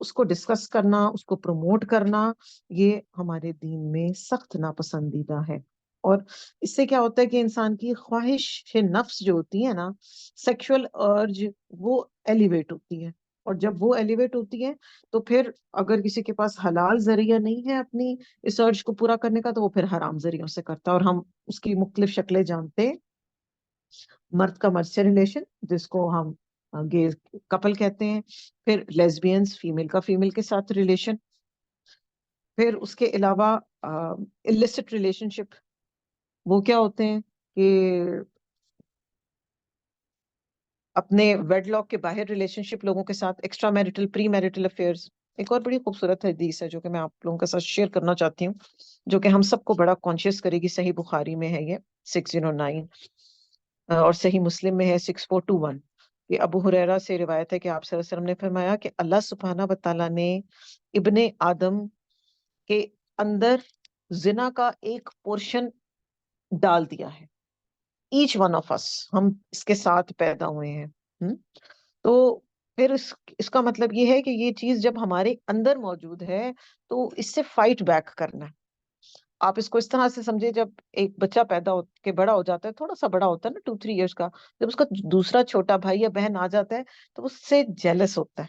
اس کو ڈسکس کرنا، اس کو پروموٹ کرنا، یہ ہمارے دین میں سخت ناپسندیدہ ہے۔ اور اس سے کیا ہوتا ہے کہ انسان کی خواہش نفس جو ہوتی ہے نا، سیکشل ارج، وہ ایلیویٹ ہوتی ہے، اور جب وہ ایلیویٹ ہوتی ہے تو پھر اگر کسی کے پاس حلال ذریعہ نہیں ہے اپنی اس ارج کو پورا کرنے کا، تو وہ پھر حرام ذریعوں سے کرتا ہے، اور ہم اس کی مختلف شکلیں جانتے ہیں۔ مرد کا مرد سے ریلیشن، جس کو ہم گے کپل کہتے ہیں، پھر لیسبینز، فیمیل کا فیمیل کے ساتھ ریلیشن، پھر اس کے علاوہ illicit ریلیشن شپ، وہ کیا ہوتے ہیں کہ اپنے ویڈ لاک کے باہر ریلیشن شپ لوگوں کے ساتھ، ایکسٹرا میریٹل، پری میریٹل افیئرز۔ ایک اور بڑی خوبصورت حدیث ہے جو کہ میں آپ لوگوں کے ساتھ شیئر کرنا چاہتی ہوں، جو کہ ہم سب کو بڑا کانشیس کرے گی۔ صحیح بخاری میں ہے یہ 609، اور صحیح مسلم میں ہے 6421۔ یہ ابو ہریرہ سے روایت ہے کہ آپ صلی اللہ علیہ وسلم نے فرمایا کہ اللہ سبحانہ و تعالیٰ نے ابن آدم کے اندر زنا کا ایک پورشن ڈال دیا ہے۔ ایچ ون آف اس، ہم اس کے ساتھ پیدا ہوئے ہیں۔ تو پھر اس کا مطلب یہ ہے کہ یہ چیز جب ہمارے اندر موجود ہے تو اس سے فائٹ بیک کرنا ہے۔ آپ اس کو اس طرح سے سمجھے، جب ایک بچہ پیدا ہو کے بڑا ہو جاتا ہے، تھوڑا سا بڑا ہوتا ہے نا، 2-3 ایئرس کا، جب اس کا دوسرا چھوٹا بھائی یا بہن آ جاتا ہے تو اس سے جیلس ہوتا ہے۔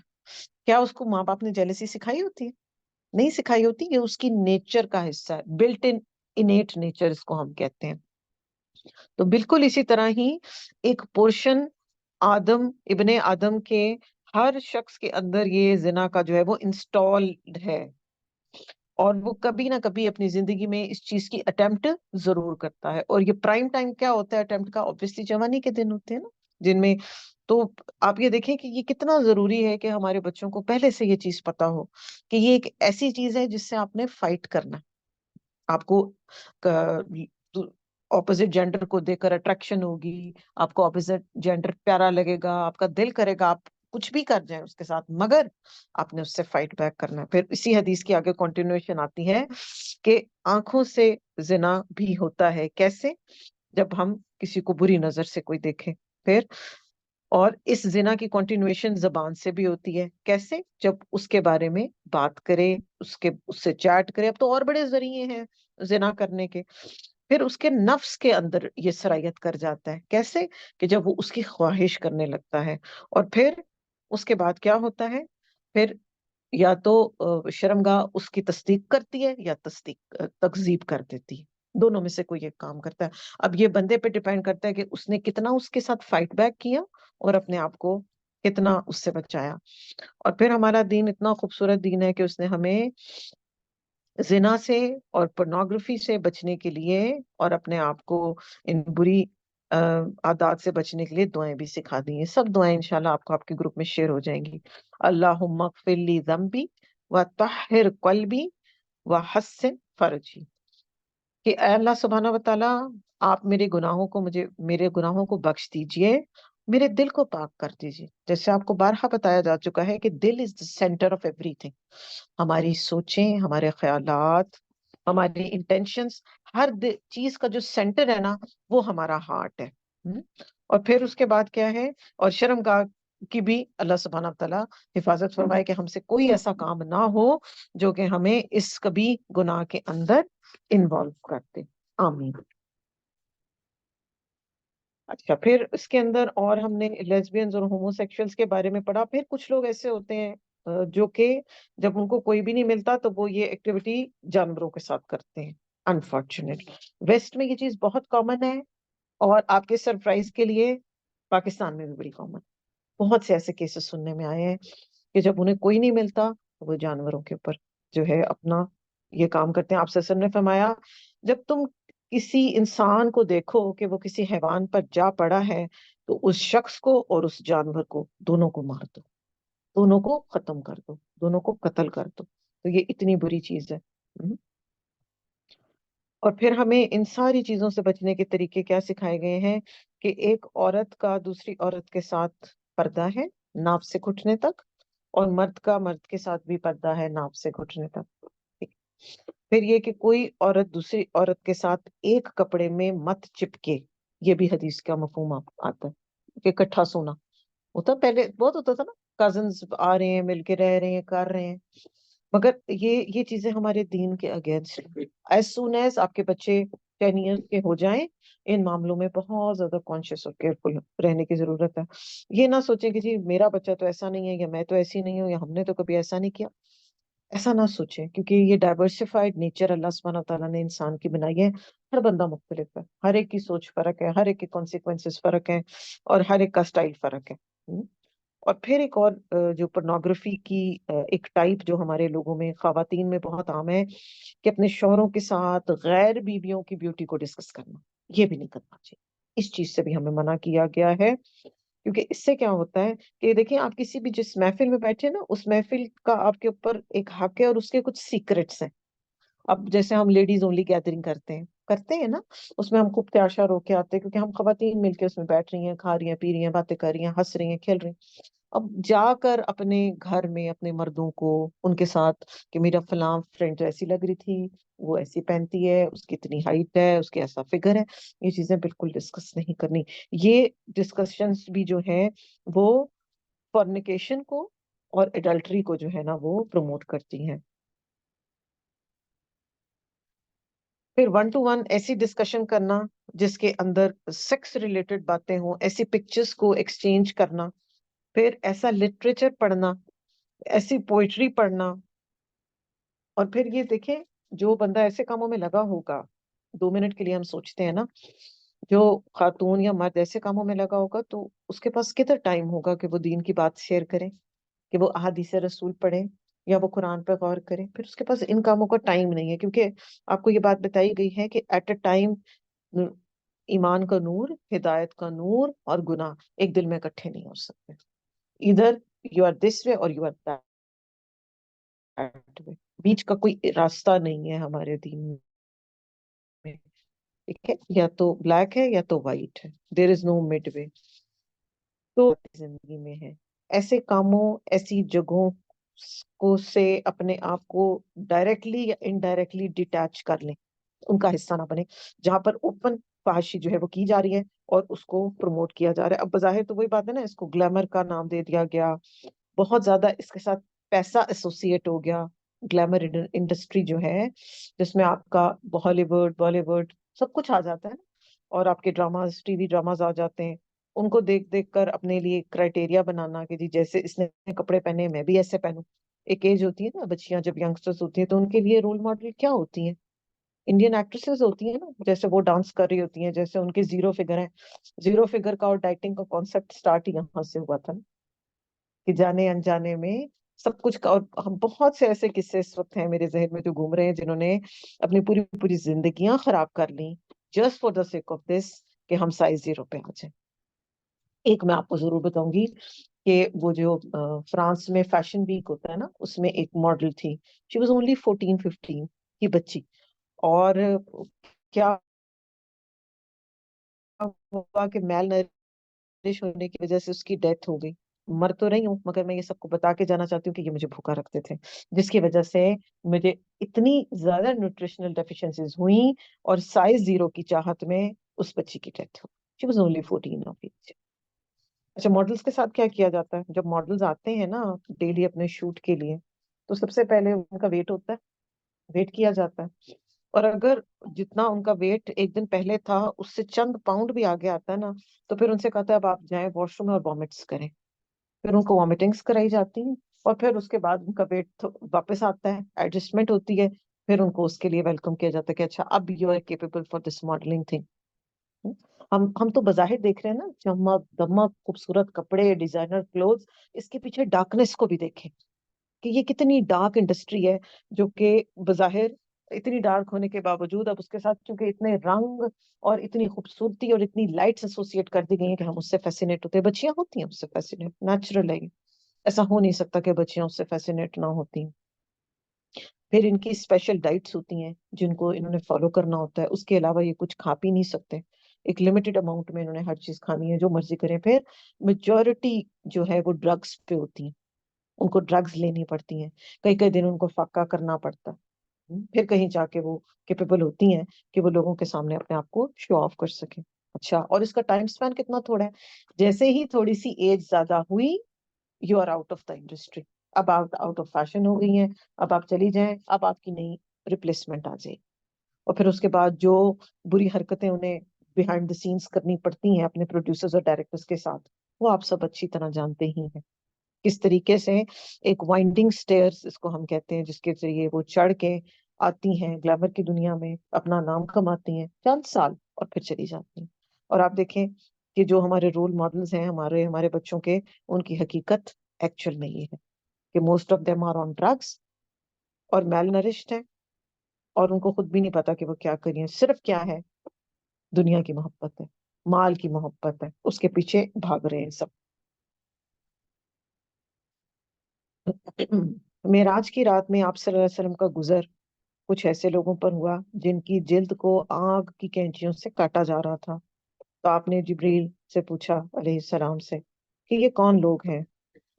کیا اس کو ماں باپ نے جیلسی سکھائی ہوتی ہے؟ نہیں سکھائی ہوتی، یہ اس کی نیچر کا حصہ ہے، بلٹ ان انیٹ نیچر اس کو ہم کہتے ہیں۔ تو بالکل اسی طرح ہی ایک پورشن ابن آدم کے ہر شخص کے اندر یہ زنا کا جو ہے وہ انسٹالڈ ہے، اور وہ کبھی نہ کبھی اپنی زندگی میں اس چیز کی اٹیمپٹ ضرور کرتا ہے۔ اور یہ پرائم ٹائم کیا ہوتا ہے اٹیمپٹ کا؟ obviously جوانی کے دن ہوتے ہیں نا، جن میں تو آپ یہ دیکھیں کہ یہ کتنا ضروری ہے کہ ہمارے بچوں کو پہلے سے یہ چیز پتا ہو کہ یہ ایک ایسی چیز ہے جس سے آپ نے فائٹ کرنا ہے۔ آپ کو اپوزٹ جینڈر کو دیکھ کر اٹریکشن ہوگی، آپ کو اپوزٹ جینڈر پیارا لگے گا، آپ کا دل کرے گا آپ کچھ بھی کر جائیں اس کے ساتھ، مگر آپ نے اس سے فائٹ بیک کرنا ہے۔ پھر اسی حدیث کی آگے کنٹینویشن آتی ہے کہ آنکھوں سے زنا بھی ہوتا ہے۔ کیسے؟ جب ہم کسی کو بری نظر سے کوئی دیکھے۔ پھر اور اس زنا کی کنٹینویشن زبان سے بھی ہوتی ہے۔ کیسے؟ جب اس کے بارے میں بات کرے، اس سے چیٹ کرے۔ اب تو اور بڑے ذریعے ہیں زنا کرنے کے۔ پھر اس کے نفس کے اندر یہ سرایت کر جاتا ہے۔ کیسے؟ کہ جب وہ اس کی خواہش کرنے لگتا ہے، اور پھر اس کے بعد کیا ہوتا ہے؟ پھر یا تو شرمگاہ اس کی تصدیق کرتی ہے یا تکذیب کر دیتی ہے، دونوں میں سے کوئی ایک کام کرتا ہے۔ اب یہ بندے پہ ڈیپینڈ کرتا ہے کہ اس نے کتنا اس کے ساتھ فائٹ بیک کیا اور اپنے آپ کو کتنا اس سے بچایا۔ اور پھر ہمارا دین اتنا خوبصورت دین ہے کہ اس نے ہمیں زنا سے اور پورنوگرافی سے بچنے کے لیے اور اپنے آپ کو ان بری عادات سے بچنے کے لیے دعائیں بھی سکھا دی ہیں۔ سب دعائیں انشاءاللہ آپ کو آپ کے گروپ میں شیئر ہو جائیں گی۔ اللہم اغفر لی ذنبی وطہر قلبی وحسن فرجی، کہ اے اللہ سبحانہ و تعالیٰ، آپ میرے گناہوں کو بخش دیجئے، میرے دل کو پاک کر دیجئے۔ جیسے آپ کو بارہا بتایا جا چکا ہے کہ دل از the center of everything۔ ہماری سوچیں، ہمارے خیالات، ہماری انٹینشنز، ہر چیز کا جو سینٹر ہے نا، وہ ہمارا ہارٹ ہے۔ اور پھر اس کے بعد کیا ہے؟ اور شرمگاہ کی بھی اللہ سبحانہ تعالیٰ حفاظت فرمائے کہ ہم سے کوئی ایسا کام نہ ہو جو کہ ہمیں اس کبھی گناہ کے اندر انوالو کرتے۔ آمین۔ اچھا، پھر اس کے اندر اور ہم نے لیسبینز اور ہومو سیکشولز کے بارے میں پڑھا۔ پھر کچھ لوگ ایسے ہوتے ہیں جو کہ جب ان کو کوئی بھی نہیں ملتا تو وہ یہ ایکٹیویٹی جانوروں کے ساتھ کرتے ہیں۔ انفارچونیٹ ویسٹ میں یہ چیز بہت کامن ہے، اور آپ کے سرپرائز کے لیے پاکستان میں بھی بڑی کامن۔ بہت سے ایسے کیسز سننے میں آئے ہیں کہ جب انہیں کوئی نہیں ملتا تو وہ جانوروں کے اوپر جو ہے اپنا یہ کام کرتے ہیں۔ آپ صلی اللہ علیہ وسلم نے فرمایا، جب تم کسی انسان کو دیکھو کہ وہ کسی حیوان پر جا پڑا ہے تو اس شخص کو اور اس جانور کو، دونوں کو مار دو، دونوں کو ختم کر دو، دونوں کو قتل کر دو۔ تو یہ اتنی بری چیز ہے۔ اور پھر ہمیں ان ساری چیزوں سے بچنے کے طریقے کیا سکھائے گئے ہیں؟ کہ ایک عورت کا دوسری عورت کے ساتھ پردہ ہے ناف سے گھٹنے تک، اور مرد کا مرد کے ساتھ بھی پردہ ہے ناف سے گھٹنے تک۔ پھر یہ کہ کوئی عورت دوسری عورت کے ساتھ ایک کپڑے میں مت چپکے، یہ بھی حدیث کا مفہوم آتا ہے کہ اکٹھا سونا۔ ہوتا پہلے بہت ہوتا تھا نا، کزنس آ رہے ہیں، مل کے رہ رہے ہیں، کر رہے ہیں، مگر یہ چیزیں ہمارے دین کے اگینسٹ. ایز سون ایز آپ کے بچے 10 ایئرس کے ہو جائیں، ان معاملوں میں بہت زیادہ کانشیس اور کیئرفل رہنے کی ضرورت ہے. یہ نہ سوچیں کہ جی میرا بچہ تو ایسا نہیں ہے، یا میں تو ایسی نہیں ہوں، یا ہم نے تو کبھی ایسا نہیں کیا. ایسا نہ سوچیں، کیونکہ یہ ڈائیورسفائڈ نیچر اللہ سبحانہ تعالیٰ نے انسان کی بنائی ہے. ہر بندہ مختلف ہے، ہر ایک کی سوچ فرق ہے، ہر ایک کے کانسیکوینسز فرق ہیں، اور ہر ایک کا سٹائل فرق ہے. اور پھر ایک اور جو pornography کی ایک ٹائپ جو ہمارے لوگوں میں، خواتین میں بہت عام ہے، کہ اپنے شوہروں کے ساتھ غیر بیویوں کی بیوٹی کو ڈسکس کرنا. یہ بھی نہیں کرنا چاہیے، اس چیز سے بھی ہمیں منع کیا گیا ہے. کیونکہ اس سے کیا ہوتا ہے کہ دیکھیں، آپ کسی بھی جس محفل میں بیٹھے نا، اس محفل کا آپ کے اوپر ایک حق ہے، اور اس کے کچھ سیکرٹس ہیں. اب جیسے ہم لیڈیز اونلی گیدرنگ کرتے ہیں نا، اس میں ہم خوب تیاشا رو کے آتے ہیں، کیونکہ ہم خواتین مل کے اس میں بیٹھ رہی ہیں، کھا رہی ہیں، پی رہی ہیں، باتیں کر رہی ہیں، ہنس رہی ہیں، کھیل رہی ہیں. اب جا کر اپنے گھر میں اپنے مردوں کو ان کے ساتھ، کہ میرا فلاں فرینڈ تو ایسی لگ رہی تھی، وہ ایسی پہنتی ہے، اس کی اتنی ہائٹ ہے، اس کی ایسا فگر ہے، یہ چیزیں بالکل ڈسکس نہیں کرنی. یہ ڈسکشنز بھی جو ہے وہ فورنیکیشن کو اور ایڈلٹری کو جو ہے نا وہ پروموٹ کرتی ہیں. پھر 1 to 1 ایسی ڈسکشن کرنا جس کے اندر سیکس ریلیٹڈ باتیں ہوں، ایسی پکچرز کو ایکسچینج کرنا. پھر ایسا لٹریچر پڑھنا، ایسی پوئٹری پڑھنا. اور پھر یہ دیکھیں، جو بندہ ایسے کاموں میں لگا ہوگا، 2 منٹ کے لیے ہم سوچتے ہیں نا، جو خاتون یا مرد ایسے کاموں میں لگا ہوگا، تو اس کے پاس کتنا ٹائم ہوگا کہ وہ دین کی بات شیئر کرے، کہ وہ احادیث رسول پڑھے، یا وہ قرآن پہ غور کرے. پھر اس کے پاس ان کاموں کا ٹائم نہیں ہے، کیونکہ آپ کو یہ بات بتائی گئی ہے کہ ایٹ اے ٹائم ایمان کا نور، ہدایت کا نور اور گناہ ایک دل میں اکٹھے نہیں ہو سکتے. ادھر یو آر دس وے اور یو آر دیٹ وے، بیچ کا کوئی راستہ نہیں ہے ہمارے دین میں. ٹھیک ہے، یا تو بلیک ہے یا تو وائٹ ہے، دیر از نو مڈ وے. تو زندگی میں ہے، ایسے کاموں، ایسی جگہوں کو سے اپنے آپ کو ڈائریکٹلی یا انڈائریکٹلی ڈیٹیچ کر لیں، ان کا حصہ نہ بنے، جہاں پر اوپن فحاشی جو ہے وہ کی جا رہی ہے اور اس کو پروموٹ کیا جا رہا ہے. اب بظاہر تو وہی بات ہے نا، اس کو گلیمر کا نام دے دیا گیا، بہت زیادہ اس کے ساتھ پیسہ ایسوسیٹ ہو گیا. گلیمر انڈسٹری جو ہے، جس میں آپ کا ہالی ووڈ، بالی ووڈ سب کچھ آ جاتا ہے نا، اور آپ کے ڈراماز، ٹی وی ڈراماز آ جاتے ہیں. ان کو دیکھ دیکھ کر اپنے لیے کرائٹیریا بنانا کہ جی جیسے اس نے کپڑے پہنے میں بھی ایسے پہنوں. ایک ایج ہوتی ہے نا، بچیاں جب ینگسٹرز ہوتی ہیں تو ان کے لیے رول ماڈل کیا ہوتی ہیں؟ انڈین ایکٹریسز ہوتی ہیں نا، جیسے وہ ڈانس کر رہی ہوتی ہیں، جیسے ان کی زیرو فگر ہے. زیرو فگر کا اور ڈائٹنگ کا کانسیپٹ سٹارٹ ہی یہاں سے ہوا تھا نا، کہ جانے انجانے میں سب کچھ کا. اور ہم بہت سے ایسے قصے اس وقت ہیں میرے ذہن میں جو گھوم رہے ہیں، جنہوں نے اپنی پوری پوری زندگیاں خراب کر لی just for the sake of this, کہ ہم سائز 0 پہ آ جائیں. ایک میں آپ کو ضرور بتاؤں گی کہ وہ جو فرانس میں فیشن ویک ہوتا ہے نا، اس میں ایک ماڈل تھی، شی واز اونلی 14-15 کی بچی. اور کیا ہوا کہ میل نرش ہونے کی وجہ سے اس کی ڈیتھ ہو گئی. مر تو رہی ہوں، مگر میں یہ سب کو بتا کے جانا چاہتی ہوں کہ یہ مجھے بھوکا رکھتے تھے، جس کی وجہ سے مجھے اتنی زیادہ نیوٹریشنل ڈیفیشنسیز ہوئیں، اور سائز 0 کی چاہت میں اس بچی کی ڈیتھ ہو. She was only 14 of age. اچھا، ماڈلز کے ساتھ کیا کیا جاتا ہے؟ جب ماڈلز آتے ہیں نا ڈیلی اپنے شوٹ کے لیے، تو سب سے پہلے ان کا ویٹ ہوتا ہے، ویٹ کیا جاتا ہے. اور اگر جتنا ان کا ویٹ ایک دن پہلے تھا اس سے چند پاؤنڈ بھی آگے آتا ہے نا، تو پھر ان سے کہتا ہے اب آپ جائیں واش روم میں اور وامٹس کریں. پھر ان کو وامٹنگس کرائی جاتی ہیں، اور پھر اس کے بعد ان کا ویٹ واپس آتا ہے، ایڈجسٹمنٹ ہوتی ہے. پھر ان کو اس کے لیے ویلکم کیا جاتا ہے کہ اچھا اب you are capable for this modeling thing. ہم تو بظاہر دیکھ رہے ہیں نا، چمک دمک، خوبصورت کپڑے، ڈیزائنر کلوتھس، اس کے پیچھے ڈارکنیس کو بھی دیکھیں کہ یہ کتنی ڈارک انڈسٹری ہے، جو کہ بظاہر اتنی ڈارک ہونے کے باوجود اب اس کے ساتھ چونکہ اتنے رنگ اور اتنی خوبصورتی اور اتنی لائٹس ایسوسیٹ کر دی گئی ہیں کہ ہم اس سے فیسینیٹ ہوتے ہیں. بچیاں ہوتی ہیں اس سے فیسینیٹ، نیچرل ہے. ایسا ہو نہیں سکتا کہ بچیاں اس سے فیسینیٹ نہ ہوتی. پھر ان کی اسپیشل ڈائٹس ہوتی ہیں جن کو انہوں نے فالو کرنا ہوتا ہے. اس کے علاوہ یہ کچھ کھا پی نہیں سکتے، ایک لمیٹڈ اماؤنٹ میں انہوں نے ہر چیز کھانی ہے، جو مرضی کریں. پھر میجورٹی جو ہے وہ ڈرگس پہ ہوتی ہیں، ان کو ڈرگز لینی پڑتی ہیں، کئی کئی دن ان کو فاقہ کرنا پڑتا ہے. پھر کہیں جا کے وہ کیپیبل ہوتی ہیں کہ وہ لوگوں کے سامنے اپنے آپ کو شو آف کر سکیں. اچھا، اور اس کا ٹائم اسپین کتنا تھوڑا ہے. جیسے ہی تھوڑی سی ایج زیادہ ہوئی، you are out of the industry. اب آپ آؤٹ آف فیشن ہو گئی ہیں، اب آپ چلی جائیں، اب آپ کی نئی ریپلیسمنٹ آ جائے. اور پھر اس کے بعد جو بری حرکتیں انہیں بیہائنڈ دا سینس کرنی پڑتی ہیں اپنے پروڈیوسرز اور ڈائریکٹرز کے ساتھ، وہ آپ سب اچھی طرح جانتے ہی ہیں. کس طریقے سے ایک وائنڈنگ سٹیئرز اس کو ہم کہتے ہیں، جس کے ذریعے وہ چڑھ کے آتی ہیں گلیمر کی دنیا میں، اپنا نام کماتی ہیں چند سال اور پھر چلی جاتی ہیں. اور آپ دیکھیں کہ جو ہمارے رول ماڈلز ہیں ہمارے بچوں کے، ان کی حقیقت ایکچوئل میں یہ ہے کہ most of them are on drugs اور میل نرشڈ ہیں، اور ان کو خود بھی نہیں پتا کہ وہ کیا کریے. صرف کیا ہے، دنیا کی محبت ہے، مال کی محبت ہے، اس کے پیچھے بھاگ رہے ہیں سب. معراج کی رات میں آپ صلی اللہ علیہ وسلم کا گزر کچھ ایسے لوگوں پر ہوا جن کی جلد کو آگ کی کینچیوں سے کاٹا جا رہا تھا. تو آپ نے جبریل سے پوچھا علیہ السلام سے کہ یہ کون لوگ ہیں؟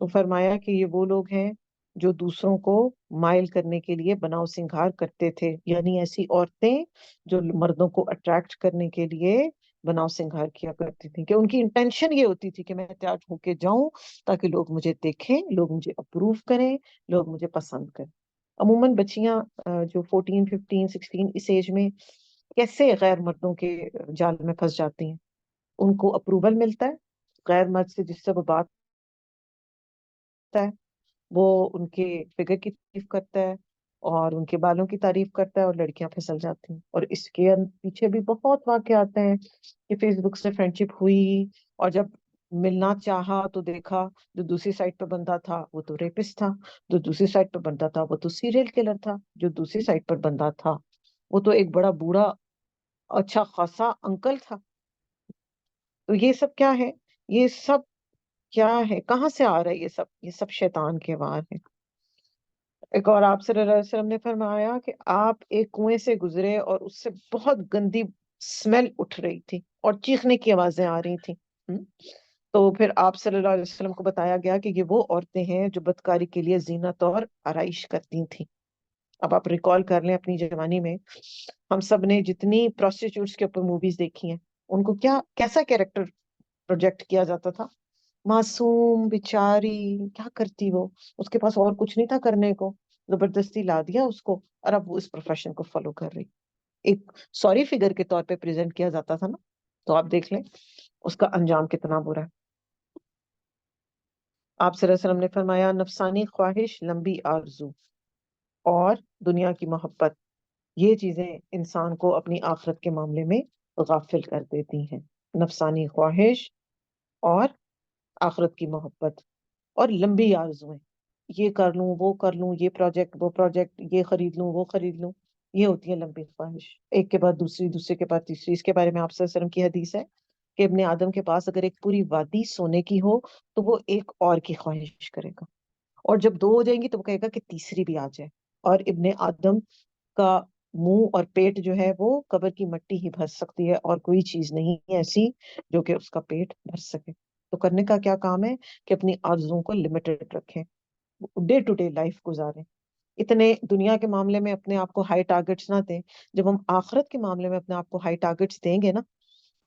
تو فرمایا کہ یہ وہ لوگ ہیں جو دوسروں کو مائل کرنے کے لیے بناؤ سنگھار کرتے تھے، یعنی ایسی عورتیں جو مردوں کو اٹریکٹ کرنے کے لیے بناؤ سنگھار کیا کرتی تھیں، کہ ان کی انٹینشن یہ ہوتی تھی کہ میں تیار ہو کے جاؤں تاکہ لوگ مجھے دیکھیں، لوگ مجھے اپروو کریں، لوگ مجھے پسند کریں. عموماً بچیاں جو 14 15 16 اس ایج میں کیسے غیر مردوں کے جال میں پھنس جاتی ہیں. ان کو اپروول ملتا ہے غیر مرد سے، جس سے وہ بات کرتا ہے، وہ ان کے فگر کی تعریف کرتا ہے اور ان کے بالوں کی تعریف کرتا ہے، اور لڑکیاں پھسل جاتی ہیں. اور اس کے پیچھے بھی بہت واقعات ہیں کہ فیس بک سے فرینڈ شپ ہوئی، اور جب ملنا چاہا تو دیکھا جو دوسری سائڈ پہ بندہ تھا وہ تو ریپسٹ تھا، جو دوسری سائڈ پہ بندہ تھا وہ تو سیریل کلر تھا، جو دوسری سائڈ پر بندہ تھا وہ تو ایک بڑا بوڑھا اچھا خاصا انکل تھا. تو یہ سب کیا ہے؟ یہ سب کیا ہے؟ کہاں سے آ رہا ہے یہ سب شیطان کے وار ہے. ایک اور آپ صلی اللہ علیہ وسلم نے فرمایا کہ آپ ایک کنویں سے گزرے اور اس سے بہت گندی اسمیل اٹھ رہی تھی اور چیخنے کی آوازیں آ رہی تھیں. تو پھر آپ صلی اللہ علیہ وسلم کو بتایا گیا کہ یہ وہ عورتیں ہیں جو بدکاری کے لیے زینت اور آرائش کرتی تھیں. اب آپ ریکال کر لیں اپنی جوانی میں، ہم سب نے جتنی پروسٹیٹیوٹس کے اوپر موویز دیکھی ہیں، ان کو کیسا کیریکٹر پروجیکٹ کیا جاتا تھا؟ معصوم بیچاری، کیا کرتی وہ، اس کے پاس اور کچھ نہیں تھا کرنے کو، زبردستی لا دیا اس کو، اور اب وہ اس پروفیشن کو فالو کر رہی. ایک سوری فگر کے طور پہ پریزنٹ کیا جاتا تھا نا. تو آپ دیکھ لیں اس کا انجام کتنا برا ہے. آپ صلی اللہ علیہ وسلم نے فرمایا نفسانی خواہش، لمبی آرزو اور دنیا کی محبت، یہ چیزیں انسان کو اپنی آخرت کے معاملے میں غافل کر دیتی ہیں. نفسانی خواہش اور آخرت کی محبت اور لمبی آرزویں، یہ کر لوں وہ کر لوں، یہ پروجیکٹ وہ پروجیکٹ، یہ خرید لوں وہ خرید لوں، یہ ہوتی ہے لمبی خواہش. ایک کے بعد دوسری، دوسرے کے بعد تیسری. اس کے بارے میں آپ صلی اللہ علیہ وسلم کی حدیث ہے کہ ابن آدم کے پاس اگر ایک پوری وادی سونے کی ہو تو وہ ایک اور کی خواہش کرے گا، اور جب دو ہو جائیں گی تو وہ کہے گا کہ تیسری بھی آ جائے. اور ابن آدم کا منہ اور پیٹ جو ہے وہ قبر کی مٹی ہی بھر سکتی ہے، اور کوئی چیز نہیں ایسی جو کہ اس کا پیٹ بھر سکے. تو کرنے کا کیا کام ہے کہ اپنی آرزوؤں کو لمیٹڈ رکھیں، ڈے ٹو ڈے لائف گزاریں. اتنے دنیا کے معاملے میں اپنے آپ کو ہائی ٹارگٹس نہ دیں. جب ہم آخرت کے معاملے میں اپنے آپ کو ہائی ٹارگٹس دیں گے نا،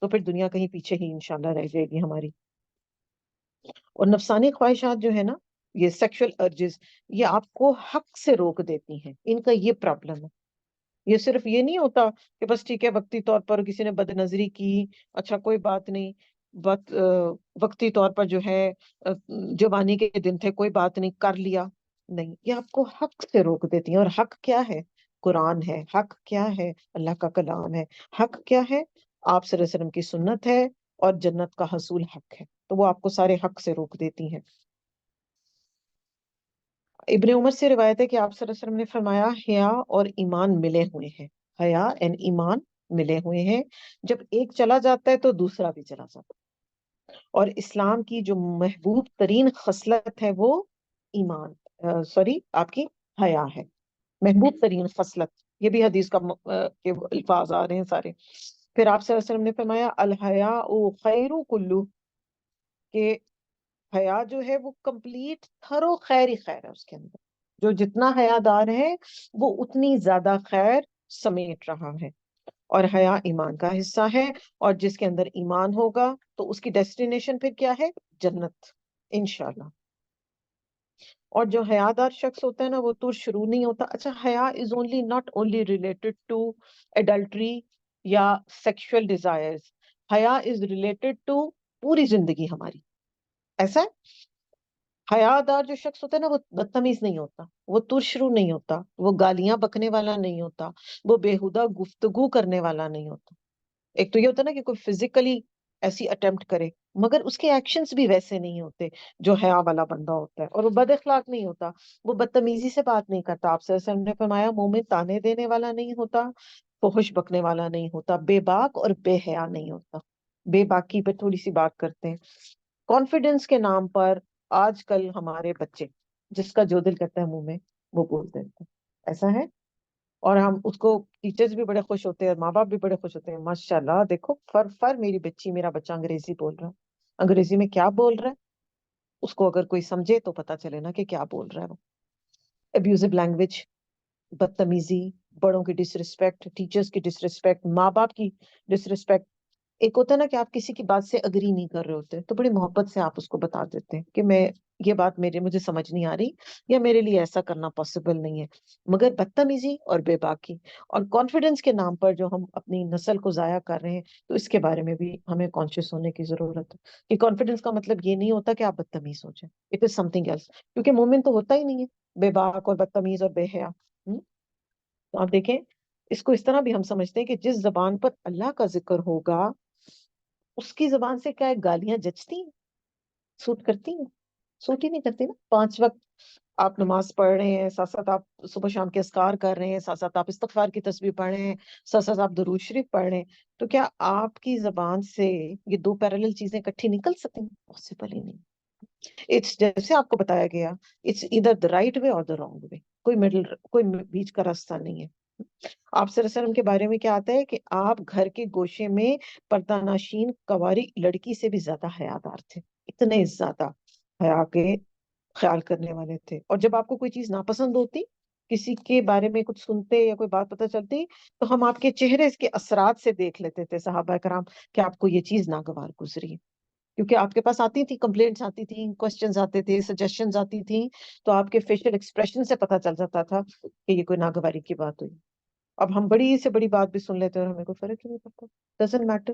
تو پھر دنیا کہیں پیچھے ہی انشاءاللہ رہ جائے گی ہماری. اور نفسانی خواہشات جو ہے نا، یہ سیکشل ارجز، یہ آپ کو حق سے روک دیتی ہیں. ان کا یہ پرابلم ہے. یہ صرف یہ نہیں ہوتا کہ بس ٹھیک ہے وقتی طور پر کسی نے بد نظری کی، اچھا کوئی بات نہیں، وقتی طور پر جو ہے جوانی کے دن تھے کوئی بات نہیں کر لیا. نہیں، یہ آپ کو حق سے روک دیتی ہیں. اور حق کیا ہے؟ قرآن ہے. حق کیا ہے؟ اللہ کا کلام ہے. حق کیا ہے؟ آپ صلی اللہ علیہ وسلم کی سنت ہے، اور جنت کا حصول حق ہے. تو وہ آپ کو سارے حق سے روک دیتی ہیں. ابن عمر سے روایت ہے کہ آپ صلی اللہ علیہ وسلم نے فرمایا حیا اور ایمان ملے ہوئے ہیں. حیا اینڈ ایمان ملے ہوئے ہیں. جب ایک چلا جاتا ہے تو دوسرا بھی چلا جاتا ہے. اور اسلام کی جو محبوب ترین خصلت ہے وہ ایمان، سوری آپ کی حیا ہے. محبوب ترین خصلت، یہ بھی حدیث کا کے الفاظ آ رہے ہیں سارے. پھر آپ صلی اللہ علیہ وسلم نے فرمایا الحیاء خیر کلو، کہ حیا جو ہے وہ کمپلیٹ تھرو خیر ہی خیر ہے. اس کے اندر جو جتنا حیا دار ہے وہ اتنی زیادہ خیر سمیٹ رہا ہے. اور حیا ایمان کا حصہ ہے، اور جس کے اندر ایمان ہوگا تو اس کی ڈیسٹینیشن پھر کیا ہے؟ جنت، انشاءاللہ۔ اور جو حیادار شخص ہوتا ہے نا، وہ تو شروع نہیں ہوتا۔ اچھا، حیا is only not only related to adultery یا سیکشل ڈیزائرز، حیا از ریلیٹڈ ٹو پوری زندگی ہماری، ایسا ہے۔ حیادار جو شخص ہوتا ہے نا، وہ بدتمیز نہیں ہوتا، وہ ترشرو نہیں ہوتا، وہ گالیاں بکنے والا نہیں ہوتا، وہ بےہودہ گفتگو کرنے والا نہیں ہوتا۔ ایک تو یہ ہوتا ہے نا کہ کوئی فزیکلی ایسی اٹمپٹ کرے، مگر اس کے ایکشنز بھی ویسے نہیں ہوتے جو حیا والا بندہ ہوتا ہے، اور وہ بد اخلاق نہیں ہوتا، وہ بدتمیزی سے بات نہیں کرتا۔ آپ سے نے فرمایا مومن تانے دینے والا نہیں ہوتا، فحش بکنے والا نہیں ہوتا، بے باک اور بے حیا نہیں ہوتا۔ بے باکی پہ تھوڑی سی بات کرتے ہیں۔ کانفیڈنس کے نام پر آج کل ہمارے بچے جس کا جو دل کرتا ہے منہ میں وہ بول دیتے ہیں، ایسا ہے۔ اور ہم اس کو ٹیچرز بھی بڑے خوش ہوتے ہیں، ماں باپ بھی بڑے خوش ہوتے ہیں، ماشاء اللہ دیکھو فر میری بچی میرا بچہ انگریزی بول رہا ہے۔ انگریزی میں کیا بول رہا ہے اس کو اگر کوئی سمجھے تو پتا چلے نا کہ کیا بول رہا ہے وہ۔ ابیوزو لینگویج، بدتمیزی، بڑوں کی ڈس ریسپیکٹ، ٹیچرز کی ڈس ریسپیکٹ، ماں باپ کی ڈس ریسپیکٹ۔ ایک ہوتا ہے نا کہ آپ کسی کی بات سے اگری نہیں کر رہے ہوتے تو بڑی محبت سے آپ اس کو بتا دیتے ہیں کہ میں یہ بات مجھے سمجھ نہیں آ رہی، یا میرے لیے ایسا کرنا پاسبل نہیں ہے۔ مگر بدتمیزی اور بے باکی اور کانفیڈنس کے نام پر جو ہم اپنی نسل کو ضائع کر رہے ہیں، تو اس کے بارے میں بھی ہمیں کانشیس ہونے کی ضرورت ہے کہ کانفیڈنس کا مطلب یہ نہیں ہوتا کہ آپ بدتمیز ہو جائیں، it is something else, کیونکہ مومن تو ہوتا ہی نہیں ہے بے باک اور بدتمیز اور بے حیا۔ تو آپ دیکھیں اس کو اس طرح بھی ہم سمجھتے ہیں کہ جس زبان پر اللہ کا ذکر ہوگا اس کی زبان سے کیا گالیاں جچتی ہیں، سوٹ کرتی ہیں؟ سوٹ ہی نہیں کرتی نا۔ 5 وقت آپ نماز پڑھ رہے ہیں، ساتھ ساتھ آپ صبح شام کے اذکار کر رہے ہیں، ساتھ ساتھ آپ استغفار کی تسبیح پڑھ رہے ہیں، ساتھ ساتھ آپ درود شریف پڑھ رہے ہیں، تو کیا آپ کی زبان سے یہ 2 پیرالل چیزیں اکٹھی نکل سکتی ہیں؟ پاسبل ہی نہیں۔ اٹس جیسے آپ کو بتایا گیا، اٹس ادھر دا رائٹ وے اور دا رانگ وے، کوئی بیچ کا راستہ نہیں ہے۔ آپ صلی اللہ علیہ وسلم کے بارے میں کیا آتا ہے کہ آپ گھر کے گوشے میں پردہ نشین کنواری لڑکی سے بھی زیادہ حیادار تھے، اتنے زیادہ حیا کے خیال کرنے والے تھے۔ اور جب آپ کو کوئی چیز ناپسند ہوتی، کسی کے بارے میں کچھ سنتے یا کوئی بات پتہ چلتی، تو ہم آپ کے چہرے اس کے اثرات سے دیکھ لیتے تھے صحابہ کرام کہ آپ کو یہ چیز ناگوار گزری ہے، کیونکہ آپ کے پاس آتی تھی کمپلینٹس، آتی تھیں کوسچنز آتے تھے، سجیشنز آتی تھیں، تو آپ کے فیشل ایکسپریشن سے پتہ چل جاتا تھا کہ یہ کوئی ناگواری کی بات ہوئی۔ اب ہم بڑی سے بڑی بات بھی سن لیتے ہیں اور ہمیں کوئی فرق ہی نہیں پڑتا، ڈزنٹ میٹر،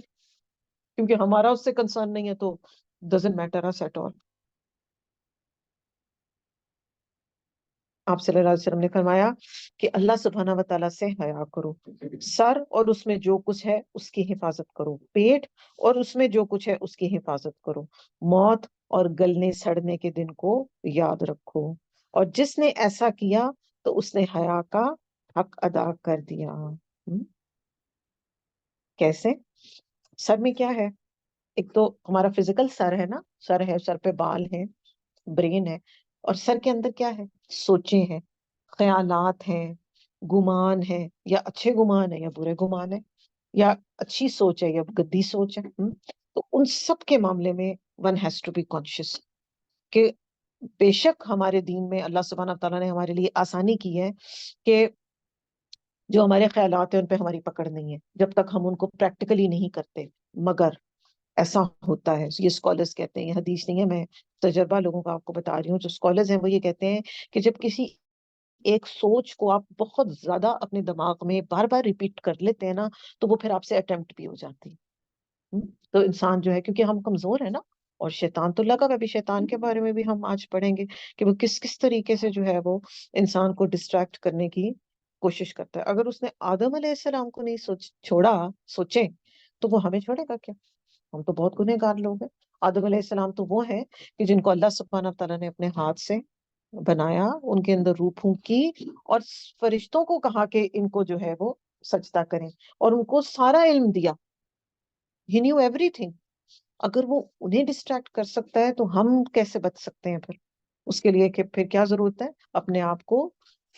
کیونکہ ہمارا اس سے کنسرن نہیں ہے، تو doesn't matter us at all. آپ صلی اللہ علیہ وسلم نے فرمایا کہ اللہ سبحانہ و تعالیٰ سے حیا کرو، سر اور اس میں جو کچھ ہے اس کی حفاظت کرو، پیٹ اور اس میں جو کچھ ہے اس کی حفاظت کرو، موت اور گلنے سڑنے کے دن کو یاد رکھو، اور جس نے ایسا کیا تو اس نے حیا کا حق ادا کر دیا۔ کیسے؟ سر میں کیا ہے؟ ایک تو ہمارا فزیکل سر ہے نا، سر ہے، سر پہ بال ہے، برین ہے، اور سر کے اندر کیا ہے؟ سوچیں ہیں، خیالات ہیں، گمان ہے، یا اچھے گمان ہے یا برے گمان ہے، یا اچھی سوچ ہے یا گندی سوچ ہے۔ تو ان سب کے معاملے میں one has to be conscious کہ بے شک ہمارے دین میں اللہ سبحانہ تعالیٰ نے ہمارے لیے آسانی کی ہے کہ جو ہمارے خیالات ہیں ان پہ ہماری پکڑ نہیں ہے جب تک ہم ان کو پریکٹیکلی نہیں کرتے۔ مگر ایسا ہوتا ہے، یہ اسکالرز کہتے ہیں، یہ حدیث نہیں ہے، میں تجربہ لوگوں کا آپ کو بتا رہی ہوں، جو اسکالرز ہیں وہ یہ کہتے ہیں کہ جب کسی ایک سوچ کو آپ بہت زیادہ اپنے دماغ میں بار بار ریپیٹ کر لیتے ہیں نا، تو وہ پھر آپ سے اٹمپٹ بھی ہو جاتی ہے۔ تو انسان جو ہے، کیونکہ ہم کمزور ہیں نا، اور شیطان تو لگا ہوا بھی، شیطان کے بارے میں بھی ہم آج پڑھیں گے کہ وہ کس کس طریقے سے جو ہے وہ انسان کو ڈسٹریکٹ کرنے کی کوشش کرتا ہے۔ اگر اس نے آدم علیہ السلام کو نہیں چھوڑا سوچیں، تو وہ ہمیں چھوڑے گا کیا؟ ہم تو بہت گنہگار لوگ ہیں۔ آدم علیہ السلام تو وہ ہیں کہ جن کو اللہ سبحانہ تعالیٰ نے اپنے ہاتھ سے بنایا، ان کے اندر روح پھونکی، اور فرشتوں کو کہا کہ ان کو جو ہے وہ سجدہ کریں، اور ان کو سارا علم دیا، ہی نیو ایوری تھنگ۔ اگر وہ انہیں ڈسٹریکٹ کر سکتا ہے تو ہم کیسے بچ سکتے ہیں پھر؟ اس کے لیے کہ پھر کیا ضرورت ہے؟ اپنے آپ کو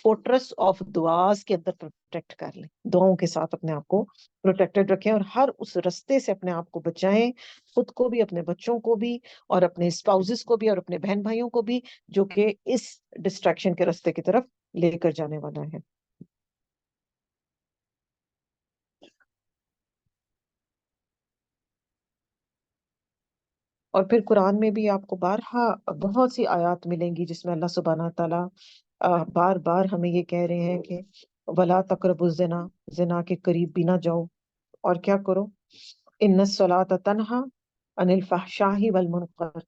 فورٹرس آف دعاز کے اندر پروٹیکٹ کر لیں، دعاؤں کے ساتھ اپنے آپ کو پروٹیکٹڈ رکھیں، اور ہر اس رستے سے اپنے آپ کو بچائیں، خود کو بھی، اپنے بچوں کو بھی، اور اپنے اسپاؤزز کو بھی، اور اپنے بہن بھائیوں کو بھی، جو کہ اس ڈسٹریکشن کے رستے کی طرف لے کر جانے والا ہے۔ اور پھر قرآن میں بھی آپ کو بارہا بہت سی آیات ملیں گی جس میں اللہ سبحانہ تعالیٰ بار بار ہمیں یہ کہہ رہے ہیں کہ ولا تقربوا الزنا، زنا کے قریب بھی نہ جاؤ، اور کیا کرو، ان الصلاۃ تنہا عن الفحشاء والمنکر،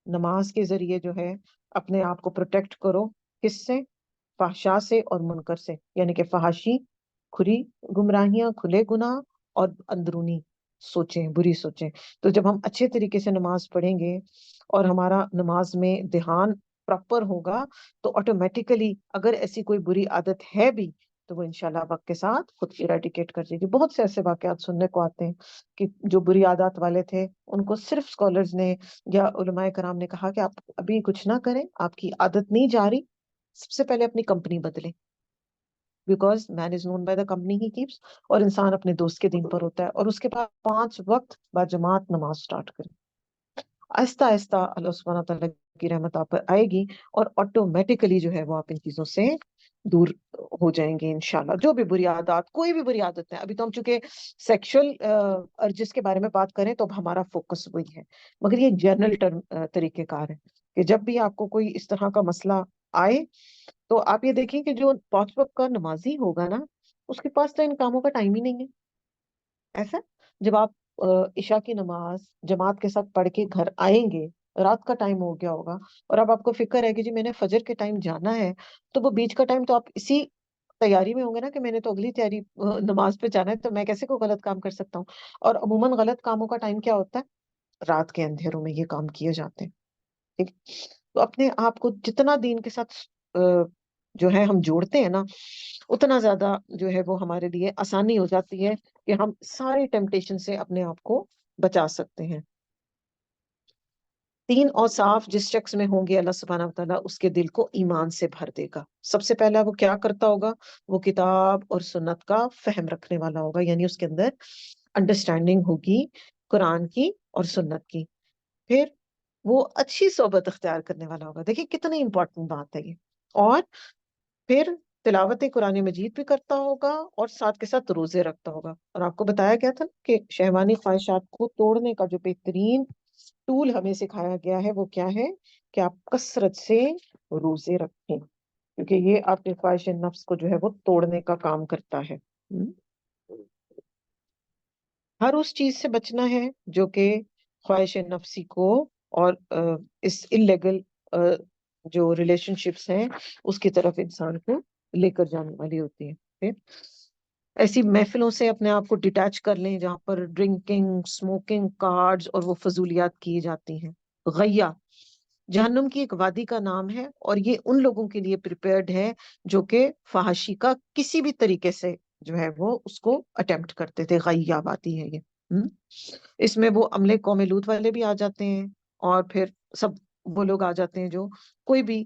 نماز کے ذریعے جو ہے اپنے آپ کو پروٹیکٹ کرو، کس سے؟ فحشاء سے اور منکر سے، یعنی کہ فحاشی کھلی گمراہیاں، کھلے گناہ، اور اندرونی سوچیں، بری سوچیں۔ تو جب ہم اچھے طریقے سے نماز پڑھیں گے اور ہمارا نماز میں دھیان پراپر ہوگا، تو آٹومیٹیکلی اگر ایسی کوئی بری عادت ہے بھی تو وہ انشاءاللہ وقت کے ساتھ خود ایریڈیکیٹ کر جائے گی۔ بہت سے ایسے واقعات سننے کو آتے ہیں کہ جو بری عادات والے تھے ان کو صرف اسکالرز نے یا علماء کرام نے کہا کہ آپ ابھی کچھ نہ کریں، آپ کی عادت نہیں جا رہی، سب سے پہلے اپنی کمپنی بدلیں، because man is known by the company ہی کیپس، اور انسان اپنے دوست کے دین پر ہوتا ہے، اور اس کے بعد 5 وقت باجماعت نماز سٹارٹ کریں۔ آہستہ آہستہ اللہ سبحانہ تعالیٰ کی رحمت آپ پر آئے گی، اور آٹومیٹیکلی جو ہے وہ آپ ان چیزوں سے دور ہو جائیں گے انشاءاللہ۔ جو بھی بری عادات، کوئی بھی بری عادت ہے، ابھی تو ہم چونکہ سیکشل ارجز کے بارے میں بات کریں تو اب ہمارا فوکس وہی ہے، مگر یہ جنرل طریقہ کار ہے کہ جب بھی آپ کو کوئی اس طرح کا مسئلہ آئے تو آپ یہ دیکھیں کہ جو 5 وقت کا نمازی ہوگا نا، اس کے پاس تو ان کاموں کا ٹائم ہی نہیں ہے۔ ایسا جب آپ عشاء کی نماز جماعت کے ساتھ پڑھ کے گھر آئیں گے، رات کا ٹائم ہو گیا ہوگا، اور اب آپ کو فکر ہے کہ جی میں نے فجر کے ٹائم جانا ہے، تو وہ بیچ کا ٹائم تو آپ اسی تیاری میں ہوں گے نا کہ میں نے تو اگلی تیاری نماز پہ جانا ہے، تو میں کیسے کوئی غلط کام کر سکتا ہوں؟ اور عموماً غلط کاموں کا ٹائم کیا ہوتا ہے؟ رات کے اندھیروں میں یہ کام کیے جاتے ہیں، ٹھیک؟ تو اپنے آپ کو جتنا دین کے ساتھ جو ہے ہم جوڑتے ہیں نا، اتنا زیادہ جو ہے وہ ہمارے لیے آسانی ہو جاتی ہے کہ ہم ساری ٹیمپٹیشن سے اپنے آپ کو بچا سکتے ہیں۔ 3 اوصاف جس شخص میں ہوں گے، اللہ سبحانہ وتعالیٰ اس کے دل کو ایمان سے بھر دے گا۔ سب سے پہلا وہ کیا کرتا ہوگا؟ وہ کتاب اور سنت کا فہم رکھنے والا ہوگا، یعنی اس کے اندر انڈرسٹینڈنگ ہوگی قرآن کی اور سنت کی۔ پھر وہ اچھی صحبت اختیار کرنے والا ہوگا، دیکھیں کتنی امپورٹنٹ بات ہے یہ۔ اور پھر تلاوت قرآن مجید بھی کرتا ہوگا، اور ساتھ کے ساتھ روزے رکھتا ہوگا۔ اور آپ کو بتایا گیا تھا کہ شہوانی خواہشات کو توڑنے کا جو بہترین ٹول ہمیں سکھایا گیا ہے وہ کیا ہے؟ کہ آپ کثرت سے روزے رکھیں، کیونکہ یہ آپ کے خواہش نفس کو جو ہے وہ توڑنے کا کام کرتا ہے۔ ہر اس چیز سے بچنا ہے جو کہ خواہش نفسی کو اور اس انلیگل جو ریلیشن شپس ہیں اس کی طرف انسان کو لے کر جانے والی ہوتی ہے۔ پھر ایسی محفلوں سے اپنے آپ کو ڈیٹیچ کر لیں جہاں پر ڈرنکنگ، اسموکنگ، کارڈز اور وہ فضولیات کی جاتی ہیں۔ غیا جہنم کی ایک وادی کا نام ہے، اور یہ ان لوگوں کے لیے پریپیئرڈ ہے جو کہ فحاشی کا کسی بھی طریقے سے جو ہے وہ اس کو اٹیمپٹ کرتے تھے۔ غیا وادی ہے یہ۔ اس میں وہ عملے قوم لوط والے بھی آ جاتے ہیں، اور پھر سب وہ لوگ آ جاتے ہیں جو کوئی بھی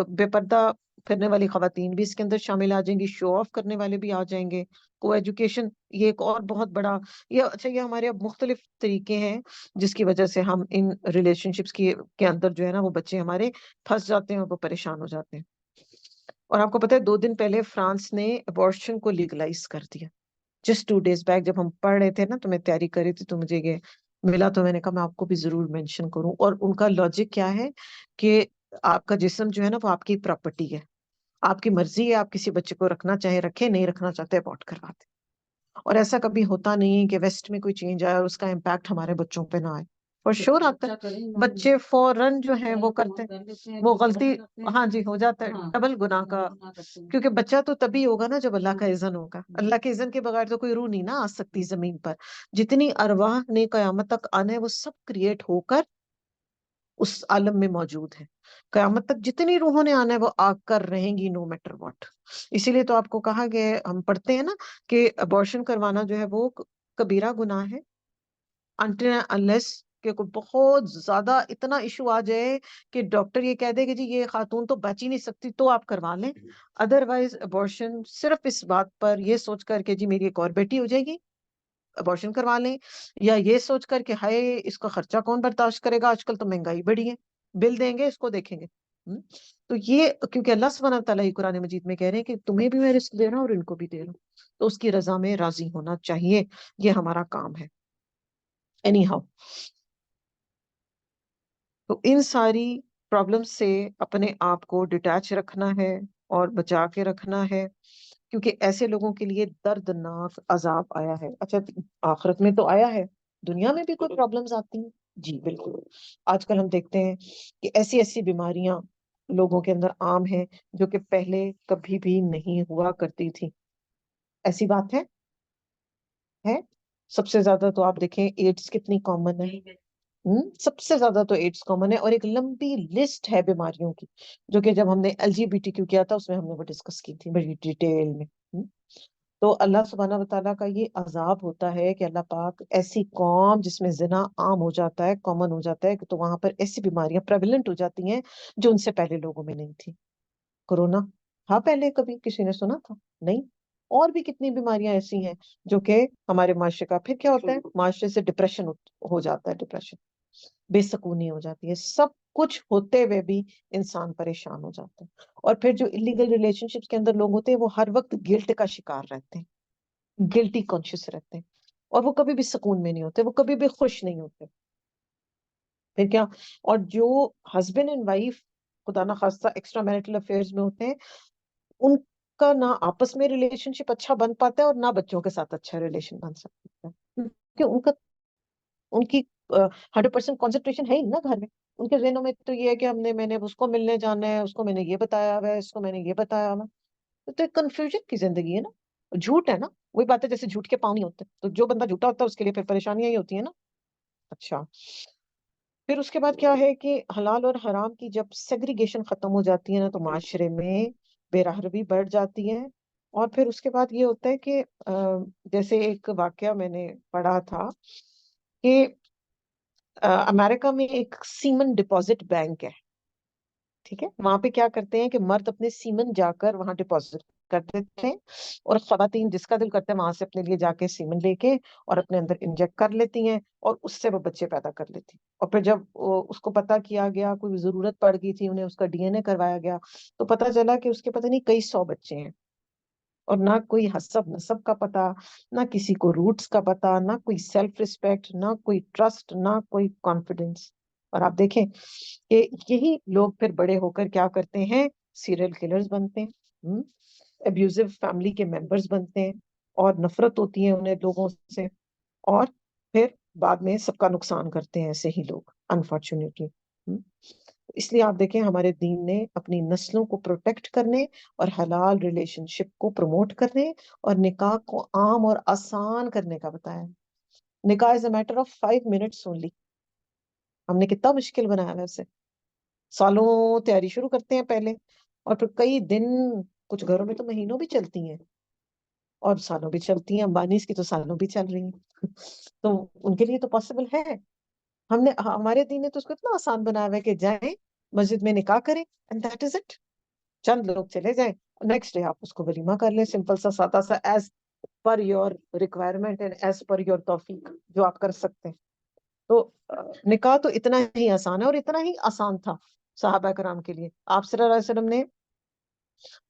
بے پردہ پھرنے والی خواتین بھی اس کے اندر شامل آ جائیں گی، شو آف کرنے والے بھی آ جائیں گے، کو ایجوکیشن یہ ایک اور بہت بڑا یہ ہمارے اب مختلف طریقے ہیں جس کی وجہ سے ہم ان ریلیشن شپس کے اندر جو ہے نا وہ بچے ہمارے پھنس جاتے ہیں اور وہ پریشان ہو جاتے ہیں۔ اور آپ کو پتہ ہے 2 دن پہلے فرانس نے ابورشن کو لیگلائز کر دیا، جسٹ 2 days بیک جب ہم پڑھ رہے تھے نا تو میں تیاری کر رہی تھی تو مجھے یہ ملا، تو میں نے کہا میں آپ کو بھی ضرور مینشن کروں۔ اور ان کا لاجک کیا ہے کہ آپ کا جسم جو ہے نا وہ آپ کی پراپرٹی ہے، آپ کی مرضی ہے، آپ کسی بچے کو رکھنا چاہے رکھے، نہیں رکھنا چاہتے ابورٹ کرواتے۔ اور ایسا کبھی ہوتا نہیں ہے کہ ویسٹ میں کوئی چینج آئے اور اس کا امپیکٹ ہمارے بچوں پہ نہ آئے، اور شور آتا ہے، بچے فوراً جو ہے وہ کرتے ہیں، وہ غلطی ہاں جی ہو جاتا ہے ڈبل گناہ کا، کیونکہ بچہ تو تبھی ہوگا نا جب اللہ کا اذن ہوگا۔ اللہ کے اذن کے بغیر تو کوئی روح نہیں نہ آ سکتی زمین پر۔ جتنی ارواح نے قیامت تک آنا ہے وہ سب کریٹ ہو کر اس عالم میں موجود ہے۔ قیامت تک جتنی روحوں نے آنا ہے وہ آ کر رہیں گی، نو میٹر واٹ۔ اسی لیے تو آپ کو کہا گیا، ہم پڑھتے ہیں نا کہ ابورشن کروانا جو ہے وہ کبیرہ گناہ ہے، until and unless کہ کوئی بہت زیادہ اتنا ایشو آ جائے کہ ڈاکٹر یہ کہہ دے کہ جی یہ خاتون تو بچ ہی نہیں سکتی، تو آپ کروا لیں۔ ادروائز ابورشن صرف اس بات پر یہ سوچ کر کہ جی میری ایک اور بیٹی ہو جائے گی، ابورشن کروا لیں، یا یہ سوچ کر کہ ہائے اس کا خرچہ کون برداشت کرے گا، آج کل تو مہنگائی بڑھی ہے، بل دیں گے اس کو دیکھیں گے۔ تو یہ کیونکہ اللہ سبحانہ تعالیٰ ہی قرآن مجید میں کہہ رہے ہیں کہ تمہیں بھی میں رزق دے رہا ہوں اور ان کو بھی دے رہا ہوں، تو اس کی رضا میں راضی ہونا چاہیے، یہ ہمارا کام ہے۔ اینی ہاؤ تو ان ساری پرابلم سے اپنے آپ کو ڈیٹیچ رکھنا ہے اور بچا کے رکھنا ہے، کیونکہ ایسے لوگوں کے لیے دردناک عذاب آیا ہے. اچھا، آخرت میں تو آیا ہے، دنیا میں بھی کوئی پرابلمز آتی ہیں. جی بالکل. آج کل ہم دیکھتے ہیں کہ ایسی ایسی بیماریاں لوگوں کے اندر عام ہیں جو کہ پہلے کبھی بھی نہیں ہوا کرتی تھی. ایسی بات ہے. سب سے زیادہ تو آپ دیکھیں ایڈس کتنی کامن ہے. سب سے زیادہ تو ایڈس کامن ہے، اور ایک لمبی لسٹ ہے بیماریوں کی جو کہ جب ہم نے LGBTQ کیا تھا اس میں ہم نے وہ ڈسکس کی تھی بڑی ڈیٹیل میں. تو اللہ سبحانہ و تعالیٰ کا یہ عذاب ہوتا ہے کہ اللہ پاک ایسی قوم جس میں زنا عام ہو جاتا ہے، کامن ہو جاتا ہے، تو وہاں پر ایسی بیماریاں پریولنٹ ہو جاتی ہیں جو ان سے پہلے لوگوں میں نہیں تھی. کورونا تھا پہلے کبھی کسی نے سنا تھا؟ نہیں. اور بھی کتنی بیماریاں ایسی ہیں جو کہ ہمارے معاشرے کا، پھر کیا ہوتا ہے معاشرے سے ڈپریشن ہو جاتا ہے، ڈپریشن، بے سکونی ہو جاتی ہے. سب کچھ ہوتے ہوئے بھی انسان پریشان ہو جاتا ہے. اور پھر جو الیگل ریلیشن شپس کے اندر لوگ ہوتے ہیں وہ ہر وقت گلٹ کا شکار رہتے ہیں، گلٹی کانشیس رہتے ہیں، اور وہ کبھی بھی سکون میں نہیں ہوتے، وہ کبھی بھی خوش نہیں ہوتے. پھر کیا، اور جو ہسبینڈ اینڈ وائف خدا نہ خواستہ ایکسٹرا میرٹل افیئرز میں ہوتے ہیں، ان کا نہ آپس میں ریلیشن شپ اچھا بن پاتا ہے اور نہ بچوں کے ساتھ اچھا ریلیشن بن سکتا ہے، کیونکہ ان کی 100% کانسنٹریشن ہے ہی نا گھر میں. ان کے ذہنوں میں تو یہ ہے کہ میں نے اس کو ملنے جانا ہے، اس کو میں نے یہ بتایا ہوا ہے، اس کو میں نے یہ بتایا ہوا ہے. تو ایک کنفیوژن کی زندگی ہے نا، جھوٹ ہے نا. وہی بات ہے جیسے جھوٹ کے پاؤں نہیں ہوتے، تو جو بندہ جھوٹا ہوتا ہے اس کے لیے پھر پریشانیاں ہی ہوتی ہیں نا. اچھا، پھر اس کے بعد کیا ہے کہ حلال اور حرام کی جب سیگریگیشن ختم ہو جاتی ہے نا تو معاشرے میں بے راہروی بڑھ جاتی ہے. اور پھر اس کے بعد یہ ہوتا ہے کہ جیسے ایک واقعہ میں نے پڑھا تھا کہ امریکہ میں ایک سیمن ڈپازٹ بینک ہے. ٹھیک ہے، وہاں پہ کیا کرتے ہیں کہ مرد اپنے سیمن جا کر وہاں ڈپازٹ کر دیتے ہیں، اور خواتین جس کا دل کرتا ہے وہاں سے اپنے لیے جا کے سیمن لے کے اور اپنے اندر انجیکٹ کر لیتی ہیں، اور اس سے وہ بچے پیدا کر لیتی ہیں. اور پھر جب اس کو پتا کیا گیا، کوئی ضرورت پڑ گئی تھی انہیں، اس کا DNA کروایا گیا تو پتا چلا کہ اس کے پتہ نہیں کئی 100 بچے ہیں، اور نہ کوئی حسب نسب کا پتا، نہ کسی کو روٹس کا پتا، نہ کوئی سیلف رسپیکٹ، نہ کوئی ٹرسٹ، نہ کوئی کانفیڈنس. اور آپ دیکھیں کہ یہی لوگ پھر بڑے ہو کر کیا کرتے ہیں، سیریل کلرز بنتے ہیں، ابیوزو فیملی کے ممبرز بنتے ہیں، اور نفرت ہوتی ہے انہیں لوگوں سے، اور پھر بعد میں سب کا نقصان کرتے ہیں ایسے ہی لوگ انفارچونیٹلی. اس لیے آپ دیکھیں ہمارے دین نے اپنی نسلوں کو پروٹیکٹ کرنے اور حلال ریلیشن شپ کو پروموٹ کرنے اور نکاح کو عام اور آسان کرنے کا بتایا. Nikah is a matter of 5 minutes only. ہم نے کتنا مشکل بنایا ویسے، سالوں تیاری شروع کرتے ہیں پہلے، اور پھر کئی دن، کچھ گھروں میں تو مہینوں بھی چلتی ہیں اور سالوں بھی چلتی ہیں. امبانیز کی تو سالوں بھی چل رہی ہیں. تو ان کے لیے تو پاسبل ہے. ہمارے دین نے تو اس کو اتنا آسان بنایا ہوا ہے کہ جائیں مسجد میں نکاح کریں اینڈ دیٹ از اٹ. چند لوگ چلے جائیں، نیکسٹ ڈے آپ اس کو ولیمہ کر لیں، سمپل سا سادہ سا، as per your requirement and as per your توفیق جو آپ کر سکتے ہیں. تو نکاح تو اتنا ہی آسان ہے، اور اتنا ہی آسان تھا صحابہ کرام کے لیے. آپ صلی اللہ علیہ وسلم نے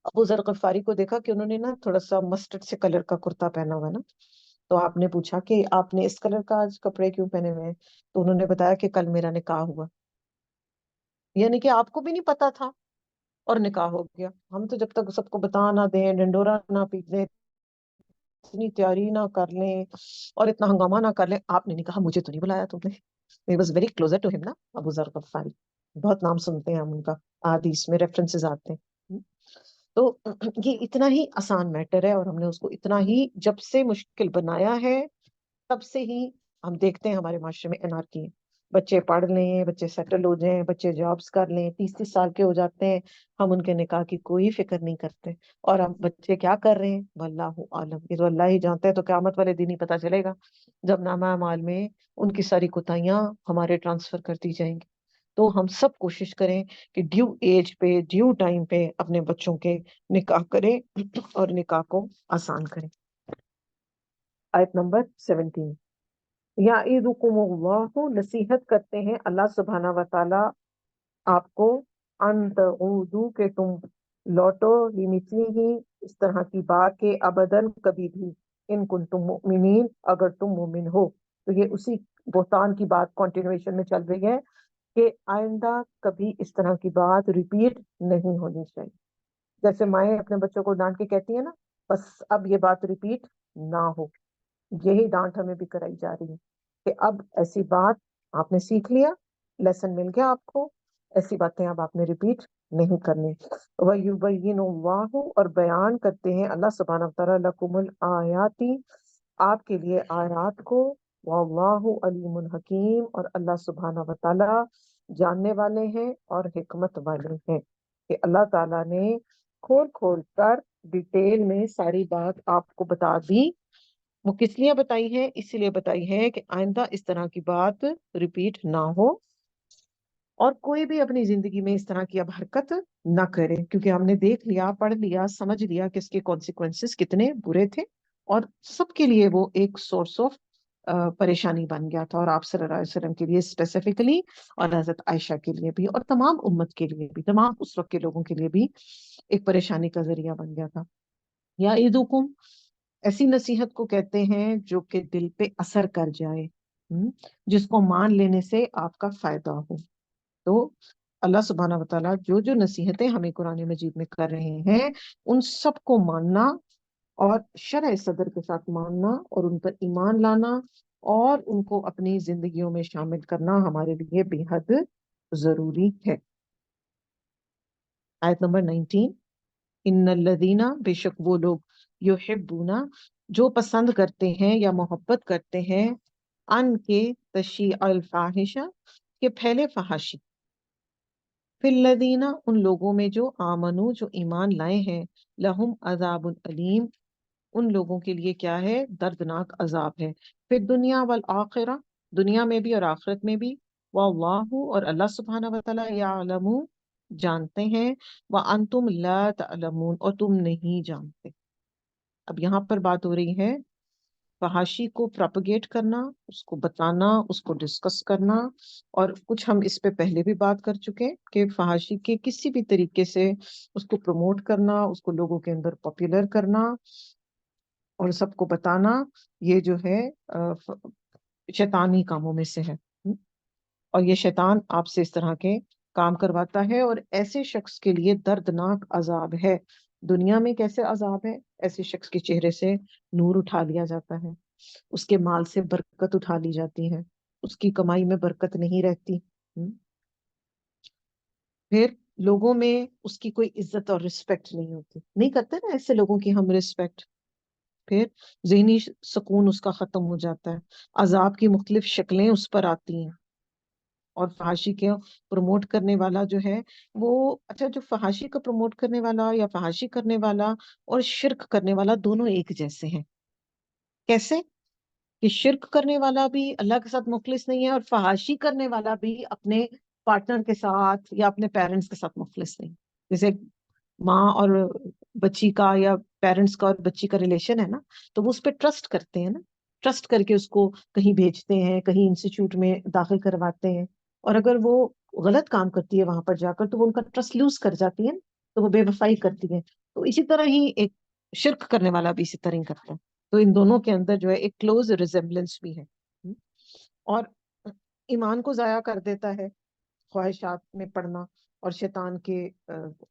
ابو ذر غفاری کو دیکھا کہ انہوں نے نا تھوڑا سا مسٹرڈ سے کلر کا کرتا پہنا ہوا ہے نا، تو آپ نے پوچھا کہ آپ نے اس کلر کا آج کپڑے کیوں پہنے ہوئے ہیں؟ تو انہوں نے بتایا کہ کل میرا نکاح ہوا. یعنی کہ آپ کو بھی نہیں پتا تھا اور نکاح ہو گیا. ہم تو جب تک سب کو بتا نہ دیں، ڈنڈورا نہ پیٹ دیں، اتنی تیاری نہ کر لیں اور اتنا ہنگامہ نہ کر لیں. آپ نے نہیں کہا مجھے تو نہیں بلایا تم نے. He was very closer to him نا، ابو ذر غفاری. بہت نام سنتے ہیں ہم ان کا، حدیث میں ریفرنسز آتے ہیں. تو یہ اتنا ہی آسان میٹر ہے، اور ہم نے اس کو اتنا ہی جب سے مشکل بنایا ہے تب سے ہی ہم دیکھتے ہیں ہمارے معاشرے میں انارکی ہے. بچے پڑھ لیں، بچے سیٹل ہو جائیں، بچے جابس کر لیں، 30 سال کے ہو جاتے ہیں، ہم ان کے نکاح کی کوئی فکر نہیں کرتے. اور ہم بچے کیا کر رہے ہیں واللہ عالم، یہ تو اللہ ہی جانتا ہے. تو قیامت والے دن ہی پتہ چلے گا جب نامہ اعمال میں ان کی ساری کوتاہیاں ہمارے ٹرانسفر کر دی جائیں گی. تو ہم سب کوشش کریں کہ ڈیو ایج پہ، ڈیو ٹائم پہ اپنے بچوں کے نکاح کریں اور نکاح کو آسان کریں. آیت نمبر 17. یعظکم اللہ، نصیحت کرتے ہیں اللہ سبحانہ و تعالی آپ کو، ان تعودو کہ تم لوٹو، لمثلہ اس طرح کی بات کہ ابدن کبھی بھی، ان کنتم مؤمنین اگر تم مومن ہو. تو یہ اسی بہتان کی بات کنٹینویشن میں چل رہی ہے کہ آئندہ کبھی اس طرح کی بات ریپیٹ نہیں ہونی چاہیے. جیسے مائیں اپنے بچوں کو ڈانٹ کے کہتی ہیں نا، بس اب یہ بات ریپیٹ نہ ہو. یہی ڈانٹ ہمیں بھی کرائی جا رہی ہے کہ اب ایسی بات آپ نے سیکھ لیا، لیسن مل گیا آپ کو، ایسی باتیں اب آپ نے ریپیٹ نہیں کرنی. وَيُبَيِّنُ اللَّهُ، اور بیان کرتے ہیں اللہ سبحانہ وتعالیٰ، لَكُمُ الْآيَاتِ، آپ کے لیے آیات کو، وَاللَّهُ عَلِيمٌ حکیم، اور اللہ سبحانہ وتعالیٰ جاننے والے ہیں اور حکمت والے ہیں. کہ اللہ تعالیٰ نے کھول کھول کر ڈیٹیل میں ساری بات آپ کو بتا دی. وہ کس لیے بتائی ہے؟ اسی لیے بتائی ہے کہ آئندہ اس طرح کی بات ریپیٹ نہ ہو، اور کوئی بھی اپنی زندگی میں اس طرح کی اب حرکت نہ کرے، کیونکہ ہم نے دیکھ لیا، پڑھ لیا، سمجھ لیا کہ اس کے کانسیکوینسز کتنے برے تھے، اور سب کے لیے وہ ایک سورس آف پریشانی بن گیا تھا، اور آپ صلی اللہ علیہ وسلم کے لیے اسپیسیفکلی، اور حضرت عائشہ کے لیے بھی، اور تمام امت کے لیے بھی، تمام اس وقت کے لوگوں کے لیے بھی ایک پریشانی کا ذریعہ بن گیا تھا. یا عیدکم، ایسی نصیحت کو کہتے ہیں جو کہ دل پہ اثر کر جائے، جس کو مان لینے سے آپ کا فائدہ ہو. تو اللہ سبحانہ وتعالیٰ جو جو نصیحتیں ہمیں قرآن مجید میں کر رہے ہیں، ان سب کو ماننا، اور شرع صدر کے ساتھ ماننا، اور ان پر ایمان لانا، اور ان کو اپنی زندگیوں میں شامل کرنا ہمارے لیے بے حد ضروری ہے. آیت نمبر 19، ان الذین، بے شک وہ لوگ، یحبون، جو پسند کرتے ہیں یا محبت کرتے ہیں، ان کے تشیع الفاحشہ، کہ پھیلے فحاشی، فی الذین، ان لوگوں میں جو آمنو، جو ایمان لائے ہیں، لہم عذاب علیم، ان لوگوں کے لیے کیا ہے؟ دردناک عذاب ہے، پھر دنیا والآخرہ، دنیا میں بھی اور آخرت میں بھی، واللہ، اور اللہ سبحانہ وتعالیٰ، یعلم، جانتے ہیں، وانتم لا تعلمون، اور تم نہیں جانتے. اب یہاں پر بات ہو رہی ہے فحاشی کو پراپگیٹ کرنا، اس کو بتانا، اس کو ڈسکس کرنا، اور کچھ ہم اس پہ پہلے بھی بات کر چکے کہ فحاشی کے کسی بھی طریقے سے اس کو پروموٹ کرنا، اس کو لوگوں کے اندر پاپولر کرنا اور سب کو بتانا، یہ جو ہے شیطانی کاموں میں سے ہے. اور یہ شیطان آپ سے اس طرح کے کام کرواتا ہے، اور ایسے شخص کے لیے دردناک عذاب ہے. دنیا میں کیسے عذاب ہے؟ ایسے شخص کے چہرے سے نور اٹھا لیا جاتا ہے، اس کے مال سے برکت اٹھا لی جاتی ہے، اس کی کمائی میں برکت نہیں رہتی. پھر لوگوں میں اس کی کوئی عزت اور رسپیکٹ نہیں ہوتی، نہیں کرتے نا ایسے لوگوں کی ہم رسپیکٹ. پھر ذہنی سکون اس کا ختم ہو جاتا ہے، عذاب کی مختلف شکلیں اس پر آتی ہیں. اور فحاشی کے پروموٹ کرنے والا جو ہے وہ، اچھا، جو فحاشی کا پروموٹ کرنے والا یا فحاشی کرنے والا اور شرک کرنے والا دونوں ایک جیسے ہیں. کیسے؟ کہ شرک کرنے والا بھی اللہ کے ساتھ مخلص نہیں ہے، اور فحاشی کرنے والا بھی اپنے پارٹنر کے ساتھ یا اپنے پیرنٹس کے ساتھ مخلص نہیں. جیسے ماں اور بچی کا، یا پیرنٹس کا اور بچی کا ریلیشن ہے نا، تو وہ اس پہ ٹرسٹ کرتے ہیں نا، ٹرسٹ کر کے اس کو کہیں بھیجتے ہیں، کہیں انسٹیٹیوٹ میں داخل کرواتے ہیں، اور اگر وہ غلط کام کرتی ہے وہاں پر جا کر تو وہ ان کا ٹرسٹ لوز کر جاتی ہے، تو وہ بے وفائی کرتی ہے. تو اسی طرح ہی ایک شرک کرنے والا بھی اسی طرح ہی کرتا ہے. تو ان دونوں کے اندر جو ہے ایک کلوز ریزمبلنس بھی ہے، اور ایمان کو ضائع کر دیتا ہے خواہشات میں پڑنا، اور شیطان کے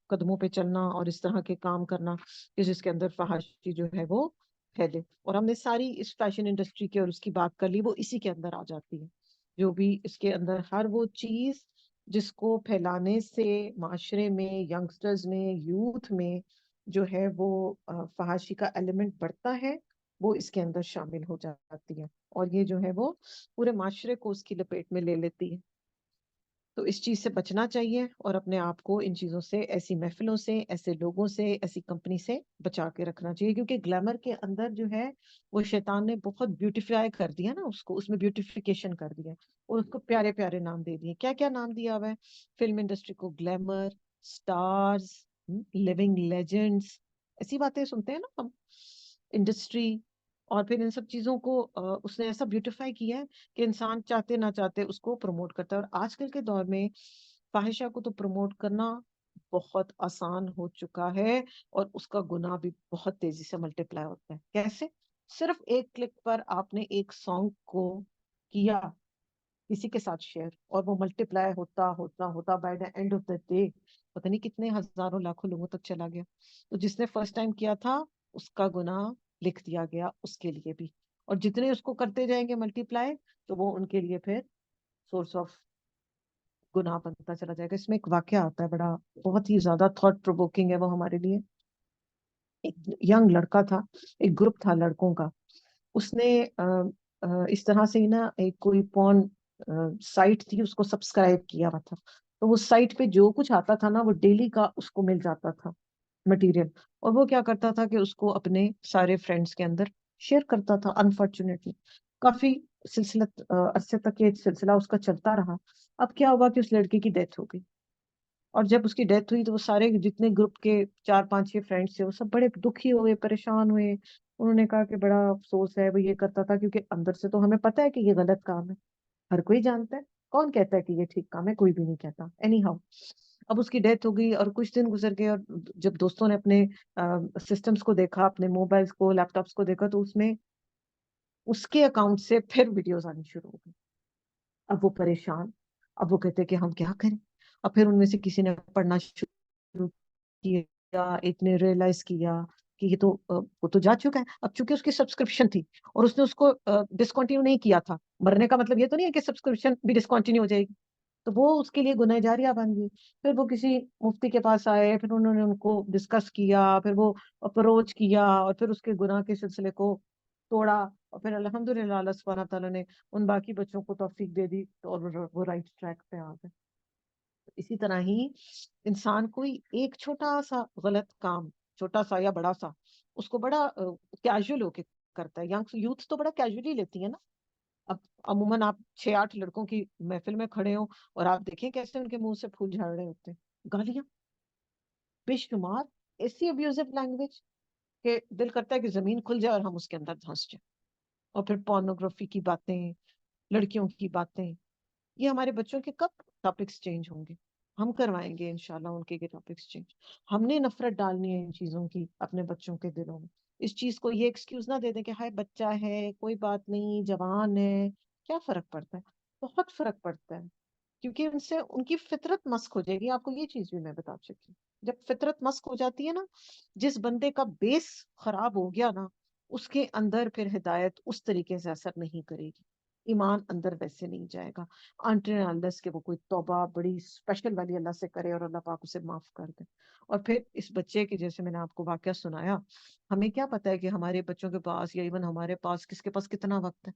قدموں پہ چلنا، اور اس طرح کے کام کرنا کہ جس کے اندر فحاشی جو ہے وہ پھیلے. اور ہم نے ساری اس فیشن انڈسٹری کی اور اس کی بات کر لی، وہ اسی کے اندر آ جاتی ہے. جو بھی اس کے اندر ہر وہ چیز جس کو پھیلانے سے معاشرے میں، ینگسٹرز میں، یوتھ میں جو ہے وہ فحاشی کا ایلیمنٹ بڑھتا ہے، وہ اس کے اندر شامل ہو جاتی ہے، اور یہ جو ہے وہ پورے معاشرے کو اس کی لپیٹ میں لے لیتی ہے. تو اس چیز سے بچنا چاہیے، اور اپنے آپ کو ان چیزوں سے، ایسی محفلوں سے، ایسے لوگوں سے، ایسی کمپنی سے بچا کے رکھنا چاہیے. کیونکہ گلیمر کے اندر جو ہے وہ شیطان نے بہت بیوٹیفائی کر دیا نا اس کو، اس میں بیوٹیفیکیشن کر دیا، اور اس کو پیارے پیارے نام دے دیے. کیا کیا نام دیا ہوا ہے فلم انڈسٹری کو؟ گلیمر، سٹارز، لیونگ لیجنڈز، ایسی باتیں سنتے ہیں نا ہم، انڈسٹری. اور پھر ان سب چیزوں کو اس نے ایسا بیوٹیفائی کیا ہے کہ انسان چاہتے نہ چاہتے اس کو پروموٹ کرتا ہے. اور آج کل کے دور میں فاحشہ کو تو پروموٹ کرنا بہت آسان ہو چکا ہے، اور اس کا گناہ بھی بہت تیزی سے ملٹیپلائی ہوتا ہے. کیسے؟ صرف ایک کلک پر آپ نے ایک سانگ کو کیا کسی کے ساتھ شیئر، اور وہ ملٹیپلائی ہوتا ہوتا ہوتا by the and of the day پتہ نہیں کتنے ہزاروں لاکھوں لوگوں تک چلا گیا. تو جس نے فرسٹ ٹائم کیا تھا اس کا گناہ لکھ دیا گیا اس کے لیے بھی، اور جتنے اس کو کرتے جائیں گے ملٹیپلائی تو وہ ان کے لیے پھر سورس آف گناہ بنتا چلا جائے گا. اس میں ایک واقعہ آتا ہے بڑا، بہت ہی زیادہ تھاٹ پرووکنگ ہے وہ ہمارے لیے. ایک ینگ لڑکا تھا، ایک گروپ تھا لڑکوں کا، اس نے اس طرح سے نا ایک کوئی پون سائٹ تھی اس کو سبسکرائب کیا ہوا تھا. تو وہ سائٹ پہ جو کچھ آتا تھا نا وہ ڈیلی کا اس کو مل جاتا تھا مٹیریل، اور وہ کیا کرتا تھا کہ اس کو اپنے سارے فرینڈس کے اندر شیئر کرتا تھا. انفارچونیٹلی کافی سلسلہ عرصے تک یہ سلسلہ اس کا چلتا رہا. اب کیا ہوا کہ اس لڑکی کی ڈیتھ ہو گئی، اور جب اس کی ڈیتھ ہوئی تو وہ سارے جتنے گروپ کے 4 5 6 فرینڈس تھے وہ سب بڑے دکھی ہوئے، پریشان ہوئے. انہوں نے کہا کہ بڑا افسوس ہے، وہ یہ کرتا تھا کیونکہ اندر سے تو ہمیں پتا ہے کہ یہ غلط کام ہے، ہر کوئی جانتا ہے، کون کہتا ہے کہ یہ ٹھیک کام ہے؟ کوئی بھی نہیں کہتا. اینی ہاؤ اب اس کی ڈیتھ ہو گئی اور کچھ دن گزر گئے، اور جب دوستوں نے اپنے سسٹمز کو دیکھا، اپنے موبائلز کو، لیپ ٹاپس کو دیکھا، تو اس میں اس کے اکاؤنٹ سے پھر ویڈیوز آنی شروع ہو گئی. اب وہ پریشان، اب وہ کہتے کہ ہم کیا کریں. اب پھر ان میں سے کسی نے پڑھنا شروع کیا، ایک نے ریئلائز کیا کہ یہ تو وہ تو جا چکا ہے. اب چونکہ اس کی سبسکرپشن تھی اور اس نے اس کو ڈسکنٹینیو نہیں کیا تھا، مرنے کا مطلب یہ تو نہیں ہے کہ سبسکرپشن بھی ڈسکنٹینیو ہو جائے گی، تو وہ اس کے لیے گناہ جاریہ بن گئی. پھر وہ کسی مفتی کے پاس آئے، پھر انہوں نے ان کو ڈسکس کیا، پھر وہ اپروچ کیا، اور پھر اس کے گناہ کے سلسلے کو توڑا، اور پھر الحمدللہ اللہ سبحانہ تعالیٰ نے ان باقی بچوں کو توفیق دے دی اور وہ رائٹ ٹریک پہ آ گئے. اسی طرح ہی انسان کوئی ایک چھوٹا سا غلط کام، چھوٹا سا یا بڑا سا، اس کو بڑا کیجول ہو کے کرتا ہے. ینگ یوتھ تو بڑا کیجولی لیتی ہے نا. اب عموماً آپ 6 8 لڑکوں کی محفل میں کھڑے ہوں اور آپ دیکھیں کیسے ان کے منہ سے پھول جھاڑ رہے ہوتے ہیں، گالیاں بے شمار، ایسی ابیوزو لینگویج کہ دل کرتا ہے کہ زمین کھل جائے اور ہم اس کے اندر دھنس جائیں. اور پھر پورنوگرافی کی باتیں، لڑکیوں کی باتیں. یہ ہمارے بچوں کے کب ٹاپکس چینج ہوں گے؟ ہم کروائیں گے انشاءاللہ ان کے ٹاپکس چینج. ہم نے نفرت ڈالنی ہے ان چیزوں کی اپنے بچوں کے دلوں میں. اس چیز کو یہ ایکسکیوز نہ دے دیں کہ ہائے بچہ ہے، کوئی بات نہیں، جوان ہے. کیا فرق پڑتا ہے؟ بہت فرق پڑتا ہے، کیونکہ ان سے ان کی فطرت مسک ہو جائے گی. آپ کو یہ چیز بھی میں بتا چکی ہوں. جب فطرت مسک ہو جاتی ہے نا، جس بندے کا بیس خراب ہو گیا نا، اس کے اندر پھر ہدایت اس طریقے سے اثر نہیں کرے گی، ایمان اندر ویسے نہیں جائے گا، انٹرنلس کہ وہ کوئی توبہ بڑی اسپیشل والی اللہ سے کرے اور اللہ پاک اسے معاف کر دے. اور پھر اس بچے کے جیسے میں نے آپ کو واقعہ سنایا، ہمیں کیا پتا ہے کہ ہمارے بچوں کے پاس یا ایون ہمارے پاس کس کے پاس کتنا وقت ہے؟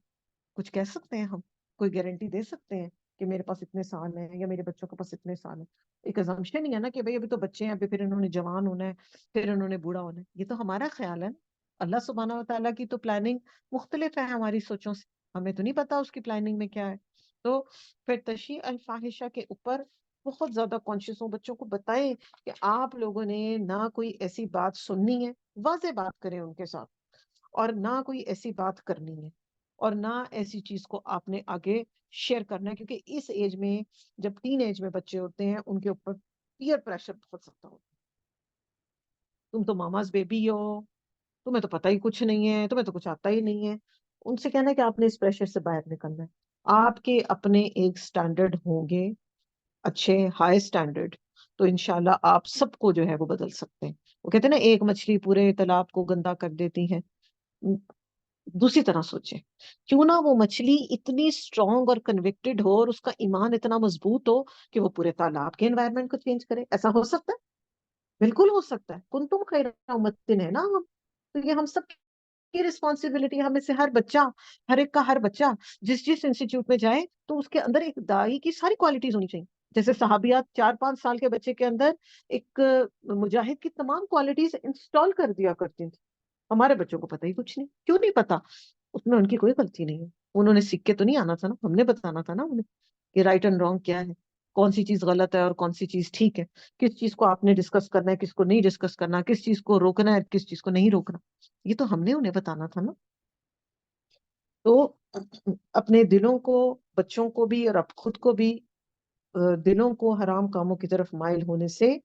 کچھ کہہ سکتے ہیں ہم؟ کوئی گارنٹی دے سکتے ہیں کہ میرے پاس اتنے سال ہیں یا میرے بچوں کے پاس اتنے سال ہیں؟ ایک ازمپشن ہی ہے نا کہ بھئی ابھی تو بچے ہیں، ابھی پھر انہوں نے جوان ہونا ہے، پھر انہوں نے بوڑھا ہونا ہے. یہ تو ہمارا خیال ہے نا. اللہ سبحانہ و تعالیٰ کی تو پلاننگ مختلف ہے ہماری سوچوں سے، ہمیں تو نہیں پتا اس کی پلاننگ میں کیا ہے. تو پھر تشیع الفاحشہ کے اوپر بہت زیادہ کانشیس ہوں. بچوں کو بتائیں کہ آپ لوگوں نے نہ کوئی ایسی بات سننی ہے، واضح بات کریں ان کے ساتھ، اور نہ کوئی ایسی بات کرنی ہے، اور نہ ایسی چیز کو آپ نے آگے شیئر کرنا ہے. کیونکہ اس ایج میں، جب ٹین ایج میں بچے ہوتے ہیں، ان کے اوپر پیئر پریشر بہت سکتا ہوتا ہے. تم تو ماماز بیبی ہو، تمہیں تو پتہ ہی کچھ نہیں ہے، تمہیں تو کچھ آتا ہی نہیں ہے. ان سے کہنا ہے کہ آپ نے اس پریشر سے باہر نکلنا ہے. آپ کے اپنے ایک سٹینڈرڈ ہوں گے، اچھے ہائی سٹینڈرڈ، تو انشاءاللہ آپ سب کو جو ہے وہ بدل سکتے ہیں. وہ کہتے ہیں نا ایک مچھلی پورے تالاب کو گندا کر دیتی ہے. دوسری طرح سوچیں، کیوں نہ وہ مچھلی اتنی اسٹرانگ اور کنوکٹڈ ہو اور اس کا ایمان اتنا مضبوط ہو کہ وہ پورے تالاب کے انوائرمنٹ کو چینج کرے. ایسا ہو سکتا ہے؟ بالکل ہو سکتا ہے. کنتم خیر امتن ہے نا ہم. تو یہ ہم سب کی رسپانسبلٹی. ہمیں سے ہر بچہ، ہر ایک کا ہر بچہ جس انسٹیٹیوٹ میں جائے تو اس کے اندر ایک داعی کی ساری کوالٹیز ہونی چاہیے. جیسے صحابیات 4 5 سال کے بچے کے اندر ایک مجاہد کی تمام کوالٹیز انسٹال کر دیا کرتی تھی. ہمارے بچوں کو پتہ ہی کچھ نہیں. کیوں نہیں پتا؟ اس میں ان کی کوئی غلطی نہیں ہے. انہوں نے سیکھ کے تو نہیں آنا تھا نا، ہم نے بتانا تھا نا انہیں کہ رائٹ اینڈ رانگ کیا ہے، کون سی چیز غلط ہے اور کون سی چیز ٹھیک ہے، کس چیز کو آپ نے ڈسکس کرنا ہے، کس کو نہیں ڈسکس کرنا، کس چیز کو روکنا ہے، کس چیز کو نہیں روکنا. یہ تو ہم نے انہیں بتانا تھا نا. تو اپنے دلوں کو، بچوں کو بھی اور اب خود کو بھی دلوں کو حرام کاموں کی طرف مائل ہونے سے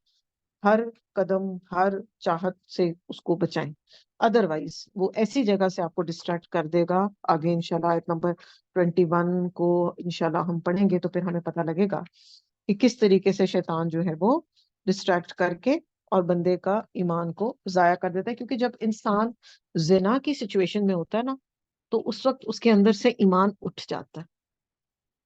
ہر قدم ہر چاہت سے اس کو بچائیں. ادروائز وہ ایسی جگہ سے آپ کو ڈسٹریکٹ کر دے گا. آگے انشاءاللہ آیت نمبر 21 کو انشاءاللہ ہم پڑھیں گے تو پھر ہمیں پتہ لگے گا کہ کس طریقے سے شیطان جو ہے وہ ڈسٹریکٹ کر کے اور بندے کا ایمان کو ضائع کر دیتا ہے. کیونکہ جب انسان زنا کی سچویشن میں ہوتا ہے نا تو اس وقت اس کے اندر سے ایمان اٹھ جاتا ہے.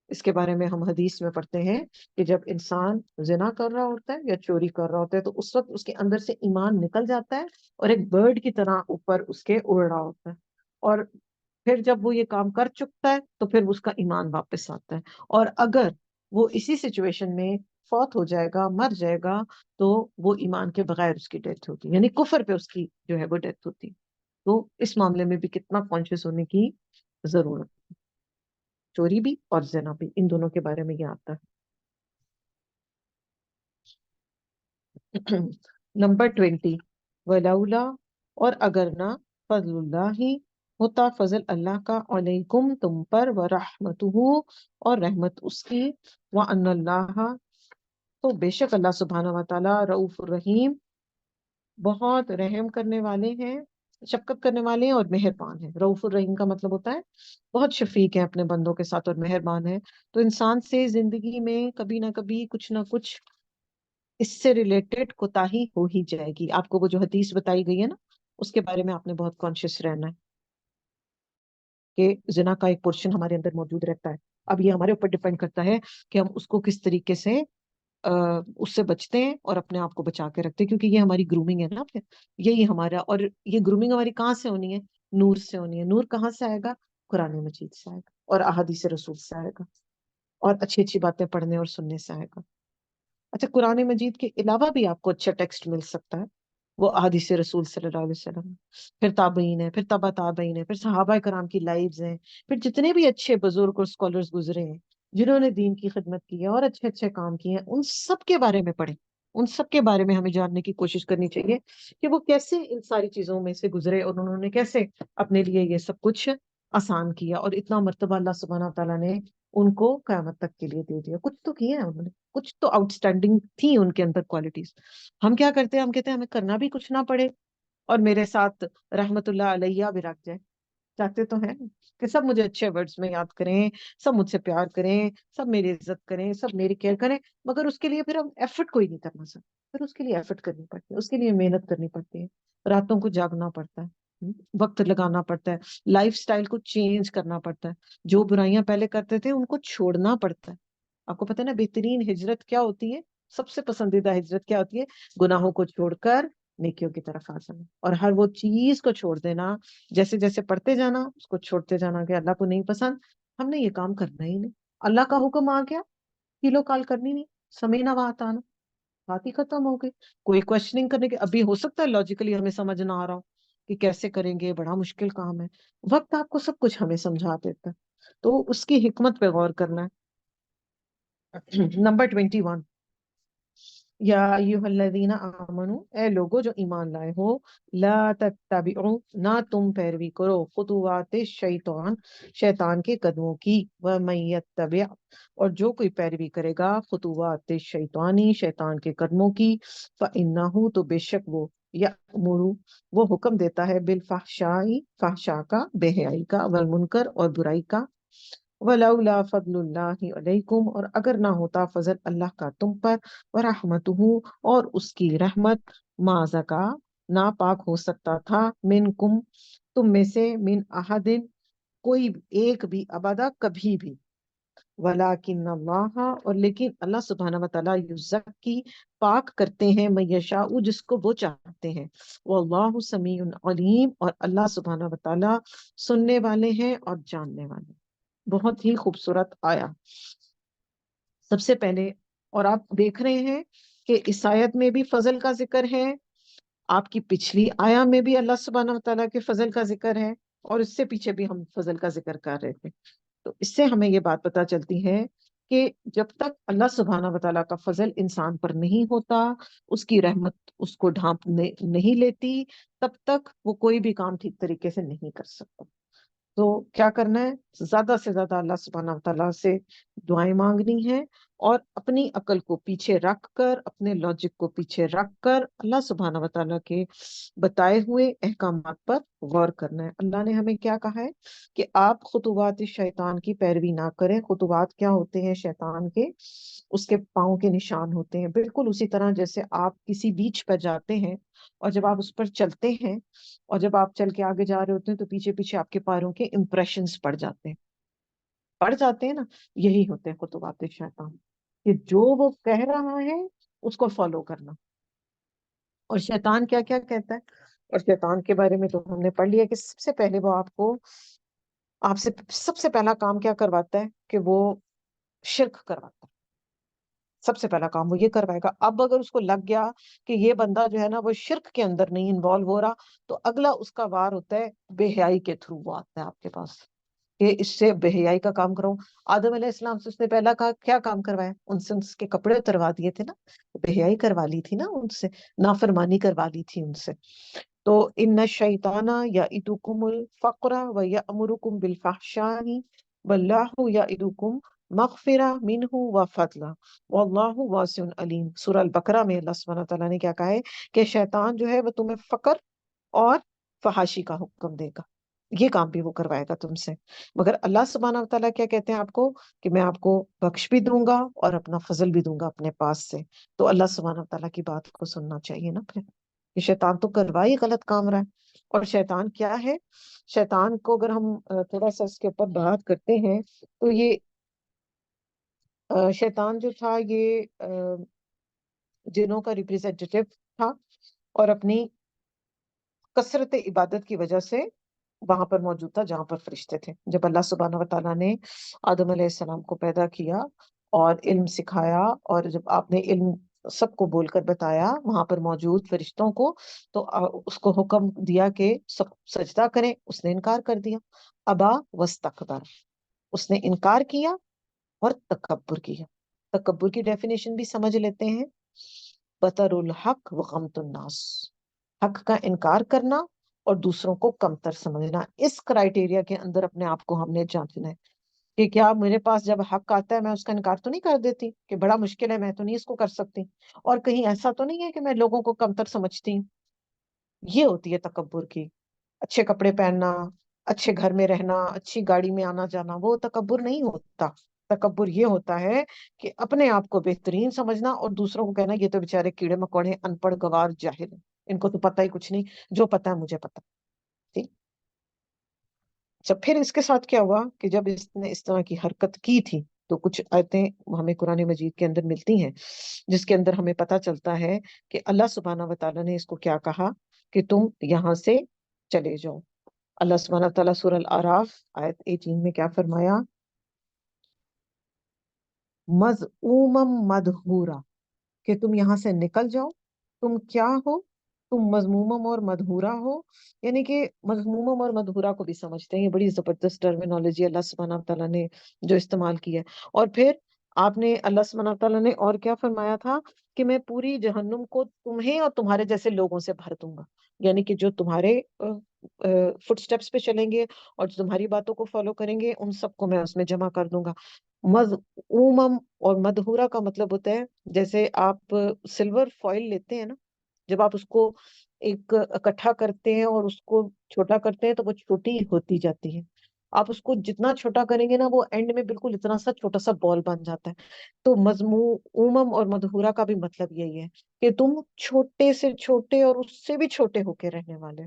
اس کے بارے میں ہم حدیث میں پڑھتے ہیں کہ جب انسان زنا کر رہا ہوتا ہے یا چوری کر رہا ہوتا ہے تو اس وقت اس کے اندر سے ایمان نکل جاتا ہے اور ایک برڈ کی طرح اوپر اس کے اڑ رہا ہوتا ہے. اور پھر جب وہ یہ کام کر چکتا ہے تو پھر اس کا ایمان واپس آتا ہے. اور اگر وہ اسی سچویشن میں فوت ہو جائے گا، مر جائے گا، تو وہ ایمان کے بغیر اس کی ڈیتھ ہوتی ہے، یعنی کفر پہ اس کی جو ہے وہ ڈیتھ ہوتی ہے. تو اس معاملے میں بھی کتنا کانشیس ہونے کی ضرورت. چوری بھی اور زنا بھی، ان دونوں کے بارے میں یہ آتا ہے. نمبر 20، ولولا، اور اگر نہ، فضل اللہ ہی، ہوتا فضل اللہ کا، علیکم تم پر، ورحمتہ، اور رحمت اس کی، وان اللہ، تو بے شک اللہ سبحانہ و تعالی، رؤوف الرحیم، بہت رحم کرنے والے ہیں، شفقت کرنے والے ہیں اور مہربان ہیں. رؤوف الرحیم کا مطلب ہوتا ہے بہت شفیق ہے اپنے بندوں کے ساتھ اور مہربان ہے. تو انسان سے زندگی میں کبھی نہ کبھی کچھ نہ کچھ اس سے ریلیٹڈ کوتاہی ہو ہی جائے گی. آپ کو وہ جو حدیث بتائی گئی ہے نا اس کے بارے میں آپ نے بہت کانشیس رہنا ہے کہ زنا کا ایک پورشن ہمارے اندر موجود رہتا ہے. اب یہ ہمارے اوپر ڈیپینڈ کرتا ہے کہ ہم اس کو کس طریقے سے اس سے بچتے ہیں اور اپنے آپ کو بچا کے رکھتے ہیں. کیونکہ یہ ہماری گرومنگ ہے نا، پھر یہی ہمارا، اور یہ گرومنگ ہماری کہاں سے ہونی ہے؟ نور سے ہونی ہے. نور کہاں سے آئے گا؟ قرآن مجید سے آئے گا اور احادیث رسول سے آئے گا اور اچھی اچھی باتیں پڑھنے اور سننے سے آئے گا. اچھا، قرآن مجید کے علاوہ بھی آپ کو اچھا ٹیکسٹ مل سکتا ہے، وہ احادیث رسول صلی اللہ علیہ وسلم، پھر تابعین ہے، پھر تبع تابعین ہے، پھر صحابہ کرام کی لائفز ہیں، پھر جتنے بھی اچھے بزرگ اور اسکالرز گزرے ہیں جنہوں نے دین کی خدمت کی ہے اور اچھے اچھے کام کیے ہیں، ان سب کے بارے میں پڑھیں. ان سب کے بارے میں ہمیں جاننے کی کوشش کرنی چاہیے کہ وہ کیسے ان ساری چیزوں میں سے گزرے اور انہوں نے کیسے اپنے لیے یہ سب کچھ آسان کیا اور اتنا مرتبہ اللہ سبحانہ تعالیٰ نے ان کو قیامت تک کے لیے دے دیا. کچھ تو کیا ہے انہوں نے، کچھ تو آؤٹ اسٹینڈنگ تھی ان کے اندر کوالٹیز. ہم کیا کرتے ہیں؟ ہم کہتے ہیں ہمیں کرنا بھی کچھ نہ پڑے اور میرے ساتھ رحمت اللہ علیہ بھی رکھ جائے. چاہتے تو ہیں کہ سب مجھے اچھے ورڈز میں یاد کریں، سب مجھ سے پیار کریں، سب میری عزت کریں، سب میری کیئر کریں، مگر اس کے لیے پھر ہم ایفرٹ کوئی نہیں کرنا سکتے. پھر اس کے لیے ایفرٹ کرنی پڑتی ہے، اس کے لیے محنت کرنی پڑتی ہے، راتوں کو جاگنا پڑتا ہے، وقت لگانا پڑتا ہے، لائف سٹائل کو چینج کرنا پڑتا ہے. جو برائیاں پہلے کرتے تھے ان کو چھوڑنا پڑتا ہے. آپ کو پتہ ہے نا بہترین ہجرت کیا ہوتی ہے؟ سب سے پسندیدہ ہجرت کیا ہوتی ہے؟ گناہوں کو چھوڑ کر نیکیوں کی طرف آ جانا اور ہر وہ چیز کو چھوڑ دینا، جیسے جیسے پڑھتے جانا اس کو چھوڑتے جانا کہ اللہ کو نہیں پسند، ہم نے یہ کام کرنا ہی نہیں. اللہ کا حکم آ گیا، کلو کال کرنی نہیں، سمینا بات آنا، بات ہی ختم ہو گئی. کوئی کوشچننگ کرنے کے ابھی ہو سکتا ہے لاجیکلی ہمیں سمجھ نہ آ رہا ہو کہ کیسے کریں گے، بڑا مشکل کام ہے. وقت آپ کو سب کچھ ہمیں سمجھا دیتا ہے، تو اس کی حکمت پہ غور کرنا ہے. نمبر 21، یا ایھا الذین آمنو، اے لوگو جو ایمان لائے ہو، لا تتبعوا، نہ تم پیروی کرو، خطوات الشیطان، شیطان کے قدموں کی، ومن یتبع، اور جو کوئی پیروی کرے گا، خطوات الشیطانی، شیطان کے قدموں کی، فإنہ، تو بے شک وہ، یأمر، وہ حکم دیتا ہے، بالفحشاء، فحشاء کا، بے حیائی کا، والمنکر، اور برائی کا، ولولا فضل اللہ علیکم، اور اگر نہ ہوتا فضل اللہ کا تم پر، ورحمتہ، اور اس کی رحمت، ما زکا، ناپاک ہو سکتا تھا، منکم، تم میں سے، من احدن، کوئی ایک بھی، ابدا، کبھی بھی، ولیکن اللہ، اور لیکن اللہ سبحانہ و تعالیٰ، یزکی، پاک کرتے ہیں، من یشاء، جس کو وہ چاہتے ہیں، واللہ سمیع علیم، اور اللہ سبحانہ و تعالیٰ سننے والے ہیں اور جاننے والے ہیں. بہت ہی خوبصورت آیا. سب سے پہلے، اور آپ دیکھ رہے ہیں کہ اس آیت میں بھی فضل کا ذکر ہے، آپ کی پچھلی آیا میں بھی اللہ سبحانہ و تعالیٰ کے فضل کا ذکر ہے، اور اس سے پیچھے بھی ہم فضل کا ذکر کر رہے تھے. تو اس سے ہمیں یہ بات پتہ چلتی ہے کہ جب تک اللہ سبحانہ و تعالیٰ کا فضل انسان پر نہیں ہوتا، اس کی رحمت اس کو ڈھانپ نہیں لیتی، تب تک وہ کوئی بھی کام ٹھیک طریقے سے نہیں کر سکتا. تو کیا کرنا ہے؟ زیادہ سے زیادہ اللہ سبحانہ و تعالیٰ سے دعائیں مانگنی ہے اور اپنی عقل کو پیچھے رکھ کر، اپنے لاجک کو پیچھے رکھ کر اللہ سبحانہ و تعالیٰ کے بتائے ہوئے احکامات پر غور کرنا ہے۔ اللہ نے ہمیں کیا کہا ہے کہ آپ خطوات شیطان کی پیروی نہ کریں۔ خطوات کیا ہوتے ہیں شیطان کے؟ اس کے پاؤں کے نشان ہوتے ہیں، بالکل اسی طرح جیسے آپ کسی بیچ پر جاتے ہیں اور جب آپ اس پر چلتے ہیں اور جب آپ چل کے آگے جا رہے ہوتے ہیں تو پیچھے پیچھے آپ کے پیروں کے امپریشنز پڑ جاتے ہیں نا، یہی ہوتے ہیں خطوات شیطان، کہ جو وہ کہہ رہا ہے اس کو فالو کرنا۔ اور شیطان کیا کیا کہتا ہے؟ اور شیطان کے بارے میں تو ہم نے پڑھ لیا کہ سب سے پہلے وہ آپ سے سب سے پہلا کام کیا کرواتا ہے کہ وہ شرک کرواتا ہے۔ سب سے پہلا کام وہ یہ کروائے گا۔ اب اگر اس کو لگ گیا کہ یہ بندہ جو ہے نا وہ شرک کے اندر نہیں انوالو ہو رہا، تو اگلا اس کا وار ہوتا ہے بے حیائی کے تھرو، وہ آتا ہے آپ کے پاس کہ اس سے بے حیائی کا کام کرو۔ آدم علیہ السلام سے اس نے پہلا کیا کام کروایا؟ ان سے اس کے کپڑے اتروا دیے تھے نا، بے حیائی کروا لی تھی نا ان سے، نافرمانی کروا لی تھی ان سے۔ تو ان الشیطان یعدکم الفقر ویأمرکم بالفحشاء واللہ یعدکم مغفرہ منہ وفضلا واللہ واسع علیم۔ سورہ البقرہ میں اللہ سبحانہ تعالیٰ نے کیا کہا ہے کہ شیطان جو ہے وہ تمہیں فقر اور فحاشی کا حکم دے گا، یہ کام بھی وہ کروائے گا تم سے۔ مگر اللہ سبحانہ تعالیٰ کیا کہتے ہیں آپ کو کہ میں آپ کو بخش بھی دوں گا اور اپنا فضل بھی دوں گا اپنے پاس سے۔ تو اللہ سبحانہ تعالیٰ کی بات کو سننا چاہیے نا پھر، کہ شیطان تو کروائی غلط کام رہا ہے۔ اور شیطان کیا ہے؟ شیطان کو اگر ہم تھوڑا سا اس کے اوپر بات کرتے ہیں تو یہ شیطان جو تھا یہ جنوں کا ریپریزنٹیٹو تھا، اور اپنی کثرت عبادت کی وجہ سے وہاں پر موجود تھا جہاں پر فرشتے تھے۔ جب اللہ سبحانہ و تعالیٰ نے آدم علیہ السلام کو پیدا کیا اور علم سکھایا، اور جب آپ نے علم سب کو بول کر بتایا وہاں پر موجود فرشتوں کو، تو اس کو حکم دیا کہ سب سجدہ کریں، اس نے انکار کر دیا۔ ابا واستکبر، اس نے انکار کیا اور تکبر کیا۔ تکبر کی ڈیفینیشن بھی سمجھ لیتے ہیں، بطر الحق وغمط الناس، حق کا انکار کرنا اور دوسروں کو کمتر سمجھنا۔ اس کرائٹیریا کے اندر اپنے آپ کو ہم نے جانچنا ہے کہ کیا میرے پاس جب حق آتا ہے میں اس کا انکار تو نہیں کر دیتی کہ بڑا مشکل ہے، میں تو نہیں اس کو کر سکتی، اور کہیں ایسا تو نہیں ہے کہ میں لوگوں کو کمتر سمجھتی ہوں۔ یہ ہوتی ہے تکبر کی۔ اچھے کپڑے پہننا، اچھے گھر میں رہنا، اچھی گاڑی میں آنا جانا، وہ تکبر نہیں ہوتا۔ تکبر یہ ہوتا ہے کہ اپنے آپ کو بہترین سمجھنا اور دوسروں کو کہنا یہ تو بےچارے کیڑے مکوڑے ہیں، ان پڑھ گوار جاہل ہیں، ان کو تو پتہ ہی کچھ نہیں، جو پتہ ہے مجھے پتہ۔ ٹھیک۔ جب پھر اس کے ساتھ کیا ہوا کہ جب اس نے اس طرح کی حرکت کی تھی تو کچھ آیتیں ہمیں قرآن مجید کے اندر ملتی ہیں جس کے اندر ہمیں پتہ چلتا ہے کہ اللہ سبحانہ و تعالیٰ نے اس کو کیا کہا کہ تم یہاں سے چلے جاؤ۔ اللہ سبحانہ تعالیٰ سورہ الاعراف آیت 18 میں کیا فرمایا؟ مذءومم مدحورا، کہ تم یہاں سے نکل جاؤ۔ تم کیا ہو؟ تم مذمومم اور مدحورا ہو، یعنی کہ مذمومم اور مدحورا کو بھی سمجھتے ہیں، یہ بڑی زبردست ٹرمینالوجی اللہ سبحانہ تعالیٰ نے جو استعمال کی ہے۔ اور پھر آپ نے اللہ سبحانہ تعالیٰ نے اور کیا فرمایا تھا کہ میں پوری جہنم کو تمہیں اور تمہارے جیسے لوگوں سے بھر دوں گا، یعنی کہ جو تمہارے فٹ سٹیپس پہ چلیں گے اور جو تمہاری باتوں کو فالو کریں گے ان سب کو میں اس میں جمع کر دوں گا۔ مذءومم اور مدحورا کا مطلب ہوتا ہے جیسے آپ سلور فوائل لیتے ہیں نا، جب آپ اس کو ایک اکٹھا کرتے ہیں اور اس کو چھوٹا کرتے ہیں تو وہ چھوٹی ہوتی جاتی ہے۔ آپ اس کو جتنا چھوٹا کریں گے نا وہ اینڈ میں بالکل اتنا سا چھوٹا سا بال بن جاتا ہے۔ تو مذمومم اور مدحورا کا بھی مطلب یہی ہے کہ تم چھوٹے سے چھوٹے اور اس سے بھی چھوٹے ہو کے رہنے والے۔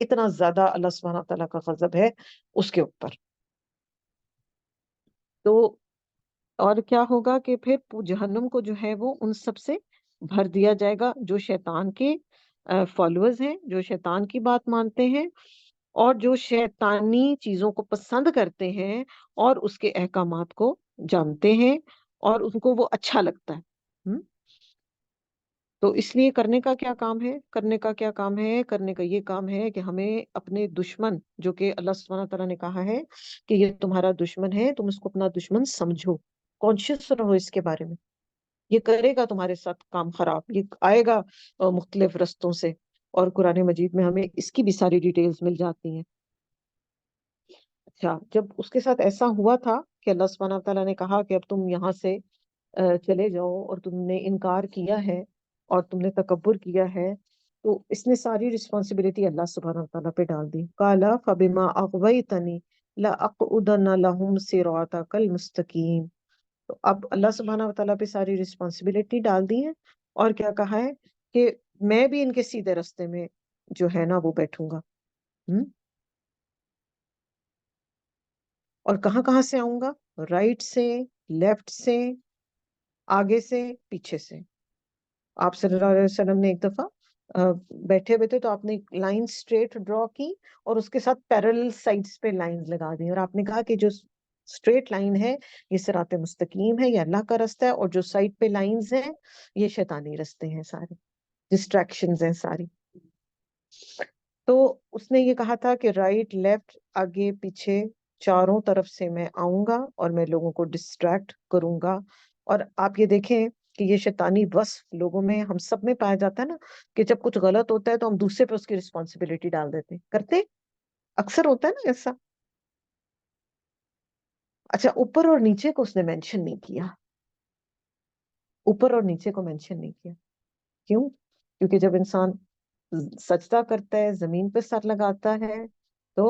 اتنا زیادہ اللہ سبحانہ تعالیٰ کا غضب ہے اس کے اوپر۔ تو اور کیا ہوگا کہ پھر جہنم کو جو ہے وہ ان سب سے بھر دیا جائے گا جو شیطان کے فالوورز ہیں، جو شیطان کی بات مانتے ہیں اور جو شیطانی چیزوں کو پسند کرتے ہیں اور اس کے احکامات کو جانتے ہیں اور ان کو وہ اچھا لگتا ہے۔ تو اس لیے کرنے کا کیا کام ہے؟ کرنے کا کیا کام ہے؟ کرنے کا یہ کام ہے کہ ہمیں اپنے دشمن، جو کہ اللہ سبحانہ تعالیٰ نے کہا ہے کہ یہ تمہارا دشمن ہے، تم اس کو اپنا دشمن سمجھو، کانشیس رہو اس کے بارے میں۔ یہ کرے گا تمہارے ساتھ کام خراب، یہ آئے گا مختلف رستوں سے، اور قرآن مجید میں ہمیں اس کی بھی ساری ڈیٹیلز مل جاتی ہیں۔ اچھا، جب اس کے ساتھ ایسا ہوا تھا کہ اللہ سبحانہ تعالیٰ نے کہا کہ اب تم یہاں سے چلے جاؤ، اور تم نے انکار کیا ہے اور تم نے تکبر کیا ہے، تو اس نے ساری رسپانسبلٹی اللہ سبحانہ تعالیٰ پہ ڈال دی. قَالَ فَبِمَا أَغْوَيْتَنِي لَأَقْعُدَنَّ لَهُمْ صِرَاطَكَ الْمُسْتَقِيمَ. تو اب اللہ سبحانہ تعالیٰ پہ ساری رسپانسبلٹی ڈال دی ہے، اور کیا کہا ہے کہ میں بھی ان کے سیدھے راستے میں جو ہے نا وہ بیٹھوں گا. ہم؟ اور کہاں کہاں سے آؤں گا؟ رائٹ سے، لیفٹ سے، آگے سے، پیچھے سے. آپ صلی اللہ علیہ وسلم نے ایک دفعہ بیٹھے ہوئے تھے تو آپ نے ایک لائن اسٹریٹ ڈرا کی، اور اس کے ساتھ پیرل سائڈس پہ لائنز لگا دی، اور آپ نے کہا کہ جو اسٹریٹ لائن ہے یہ صراط مستقیم ہے، یہ اللہ کا راستہ ہے، اور جو سائڈ پہ لائنز ہیں یہ شیطانی راستے ہیں، سارے ڈسٹریکشنز ہیں ساری. تو اس نے یہ کہا تھا کہ رائٹ لیفٹ آگے پیچھے چاروں طرف سے میں آؤں گا اور میں لوگوں کو ڈسٹریکٹ کروں گا. اور آپ یہ دیکھیں کہ یہ شیطانی وصف لوگوں میں، ہم سب میں پایا جاتا ہے نا، کہ جب کچھ غلط ہوتا ہے تو ہم دوسرے پہ اس کی رسپانسبلٹی ڈال دیتے ہیں، کرتے اکثر ہوتا ہے نا ایسا. اچھا، اوپر اور نیچے کو اس نے مینشن نہیں کیا، اوپر اور نیچے کو مینشن نہیں کیا. کیوں؟ کیونکہ جب انسان سجدہ کرتا ہے، زمین پہ سر لگاتا ہے، تو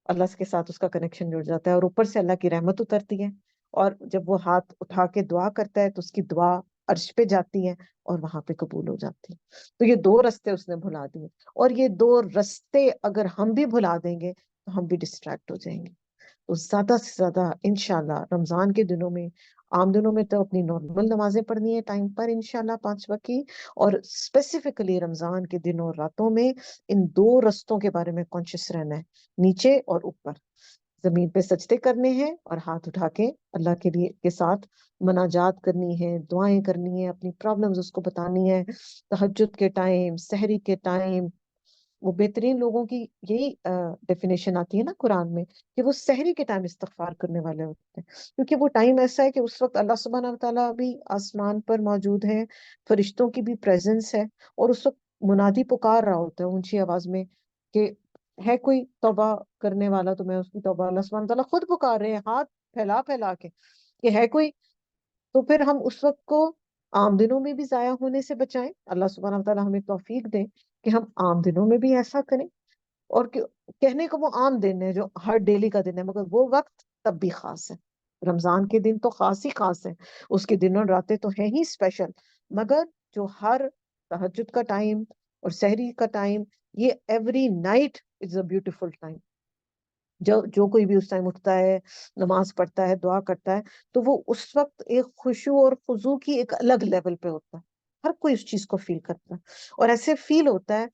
اللہ کے ساتھ اس کا کنیکشن جڑ جاتا ہے، اور اوپر سے اللہ کی رحمت اترتی ہے. اور جب وہ ہاتھ اٹھا کے دعا کرتا ہے تو اس کی دعا عرش پہ جاتی ہے اور وہاں پہ قبول ہو جاتی ہے. تو یہ دو رستے اس نے بھلا دیے، اور یہ دو رستے اگر ہم بھی بھلا دیں گے تو ہم بھی ڈسٹریکٹ ہو جائیں گے. تو زیادہ سے زیادہ انشاءاللہ رمضان کے دنوں میں، عام دنوں میں تو اپنی نارمل نمازیں پڑھنی ہے ٹائم پر انشاءاللہ 5 وقت کی، اور اسپیسیفکلی رمضان کے دنوں اور راتوں میں ان دو رستوں کے بارے میں کانشیس رہنا ہے، نیچے اور اوپر. زمین پہ سجدے کرنے ہیں اور ہاتھ اٹھا کے اللہ کے لیے کے ساتھ مناجات کرنی ہے، دعائیں کرنی ہے، اپنی پرابلمز اس کو بتانی ہے. تہجد کے ٹائم، سحری کے ٹائم، وہ بہترین لوگوں کی یہی ڈیفینیشن آتی ہے نا قرآن میں، کہ وہ سحری کے ٹائم استغفار کرنے والے ہوتے ہیں، کیونکہ وہ ٹائم ایسا ہے کہ اس وقت اللہ سبحانہ تعالیٰ بھی آسمان پر موجود ہے، فرشتوں کی بھی پریزنس ہے، اور اس وقت منادی پکار رہا ہوتا ہے اونچی آواز میں کہ ہے کوئی توبہ کرنے والا، تو میں اس کی توبہ، اللہ سبحانہ تعالیٰ خود پکار رہے ہیں ہاتھ پھیلا پھیلا کے کہ ہے کوئی. تو پھر ہم اس وقت کو عام دنوں میں بھی ضائع ہونے سے بچائیں. اللہ سبحانہ تعالیٰ ہمیں توفیق دے کہ ہم عام دنوں میں بھی ایسا کریں. اور کہنے کو وہ عام دن ہے جو ہر ڈیلی کا دن ہے، مگر وہ وقت تب بھی خاص ہے. رمضان کے دن تو خاص ہی خاص ہے، اس کے دن اور راتیں تو ہیں ہی اسپیشل، مگر جو ہر تہجد کا ٹائم اور سحری کا ٹائم، یہ every night is a beautiful time. جو کوئی بھی اس ٹائم اٹھتا ہے، نماز پڑھتا ہے، دعا کرتا ہے، تو وہ اس وقت ایک خشوع اور خضوع کی ایک الگ لیول پہ ہوتا ہے. ہر کوئی اس چیز کو فیل کرتا ہے، اور ایسے فیل ہوتا ہے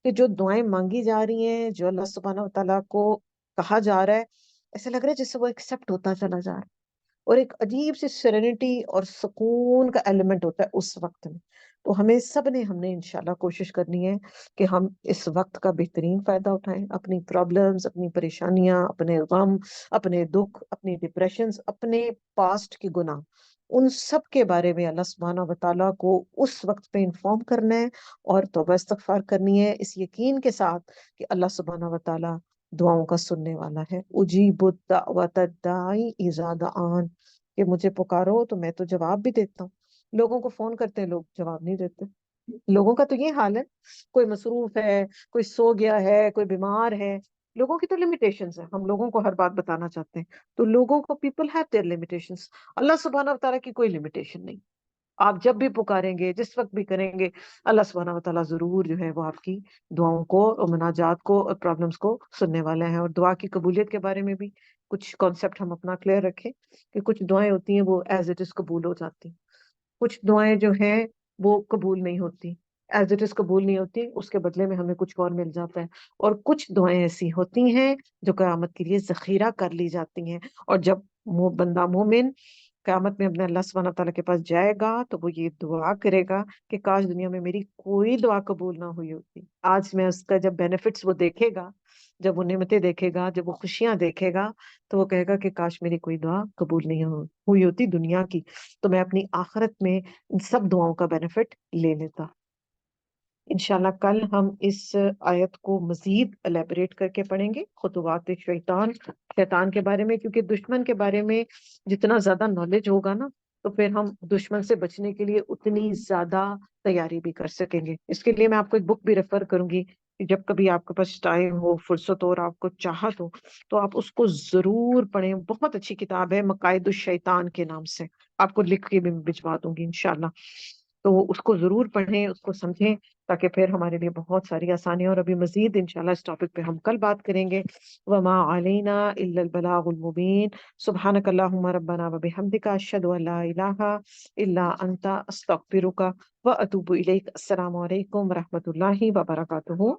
کہ جو دعائیں مانگی جا رہی ہیں، جو اللہ سبحانہ تعالیٰ کو کہا جا رہا ہے، ایسا لگ رہا ہے جس سے وہ ایکسیپٹ ہوتا چلا جا رہا ہے، اور ایک عجیب سی سیرینٹی اور سکون کا ایلیمنٹ ہوتا ہے اس وقت میں. تو ہم نے انشاءاللہ کوشش کرنی ہے کہ ہم اس وقت کا بہترین فائدہ اٹھائیں، اپنی پرابلمز، اپنی پریشانیاں، اپنے غم، اپنے دکھ، اپنی ڈپریشنز، اپنے پاسٹ کے گناہ، ان سب کے بارے میں اللہ سبحانہ و تعالیٰ کو اس وقت پہ انفارم کرنا ہے اور توبہ استغفار کرنی ہے، اس یقین کے ساتھ کہ اللہ سبحانہ و تعالیٰ دعاؤں کا سننے والا ہے. اجیب الدعوت الداعی اذا دعان، کہ مجھے پکارو تو میں تو جواب بھی دیتا ہوں. لوگوں کو فون کرتے ہیں، لوگ جواب نہیں دیتے. لوگوں کا تو یہ حال ہے، کوئی مصروف ہے، کوئی سو گیا ہے، کوئی بیمار ہے. لوگوں کی تو لمیٹیشنز ہیں، ہم لوگوں کو ہر بات بتانا چاہتے ہیں، تو لوگوں کو پیپل ہیو دیئر لمیٹیشنز. اللہ سبحانہ وتعالیٰ کی کوئی لمیٹیشن نہیں. آپ جب بھی پکاریں گے، جس وقت بھی کریں گے، اللہ سبحانہ وتعالیٰ ضرور جو ہے وہ آپ کی دعاؤں کو اور مناجات کو اور پرابلمس کو سننے والا ہے. اور دعا کی قبولیت کے بارے میں بھی کچھ کانسیپٹ ہم اپنا کلیئر رکھیں کہ کچھ دعائیں ہوتی ہیں وہ ایز اٹ از قبول ہو جاتی، کچھ دعائیں جو ہیں وہ قبول نہیں ہوتی، ایز اٹ از قبول نہیں ہوتی، اس کے بدلے میں ہمیں کچھ اور مل جاتا ہے. اور کچھ دعائیں ایسی ہوتی ہیں جو قیامت کے لیے ذخیرہ کر لی جاتی ہیں، اور جب بندہ مومن قیامت میں اپنے اللہ سبحانہ تعالیٰ کے پاس جائے گا تو وہ یہ دعا کرے گا کہ کاش دنیا میں میری کوئی دعا قبول نہ ہوئی ہوتی. آج میں اس کا جب بینیفٹس وہ دیکھے گا، جب وہ نعمتیں دیکھے گا، جب وہ خوشیاں دیکھے گا، تو وہ کہے گا کہ کاش میری کوئی دعا قبول نہیں ہوئی ہوتی دنیا کی، تو میں اپنی آخرت میں ان سب دعاؤں کا بینیفٹ لے لیتا. انشاءاللہ کل ہم اس آیت کو مزید الیبریٹ کر کے پڑھیں گے، خطوات شیطان، شیطان کے بارے میں، کیونکہ دشمن کے بارے میں جتنا زیادہ نالج ہوگا نا تو پھر ہم دشمن سے بچنے کے لیے اتنی زیادہ تیاری بھی کر سکیں گے۔ اس کے لیے میں آپ کو ایک بک بھی ریفر کروں گی کہ جب کبھی آپ کے پاس ٹائم ہو، فرصت ہو اور آپ کو چاہت ہو تو آپ اس کو ضرور پڑھیں۔ بہت اچھی کتاب ہے، مقائد الشیطان کے نام سے، آپ کو لکھ کے بھی میں بھجوا دوں گی انشاءاللہ۔ تو اس کو ضرور پڑھیں، اس کو سمجھیں، تاکہ پھر ہمارے لیے بہت ساری آسانیاں، اور ابھی مزید انشاءاللہ اس ٹاپک پہ ہم کل بات کریں گے۔ وما علینا الا البلاغ المبین۔ سبحانک اللہم ربنا وبحمدک، اشہد ان لا الہ الا انت، استغفرک واتوب الیک۔ السلام علیکم ورحمۃ اللہ وبرکاتہ۔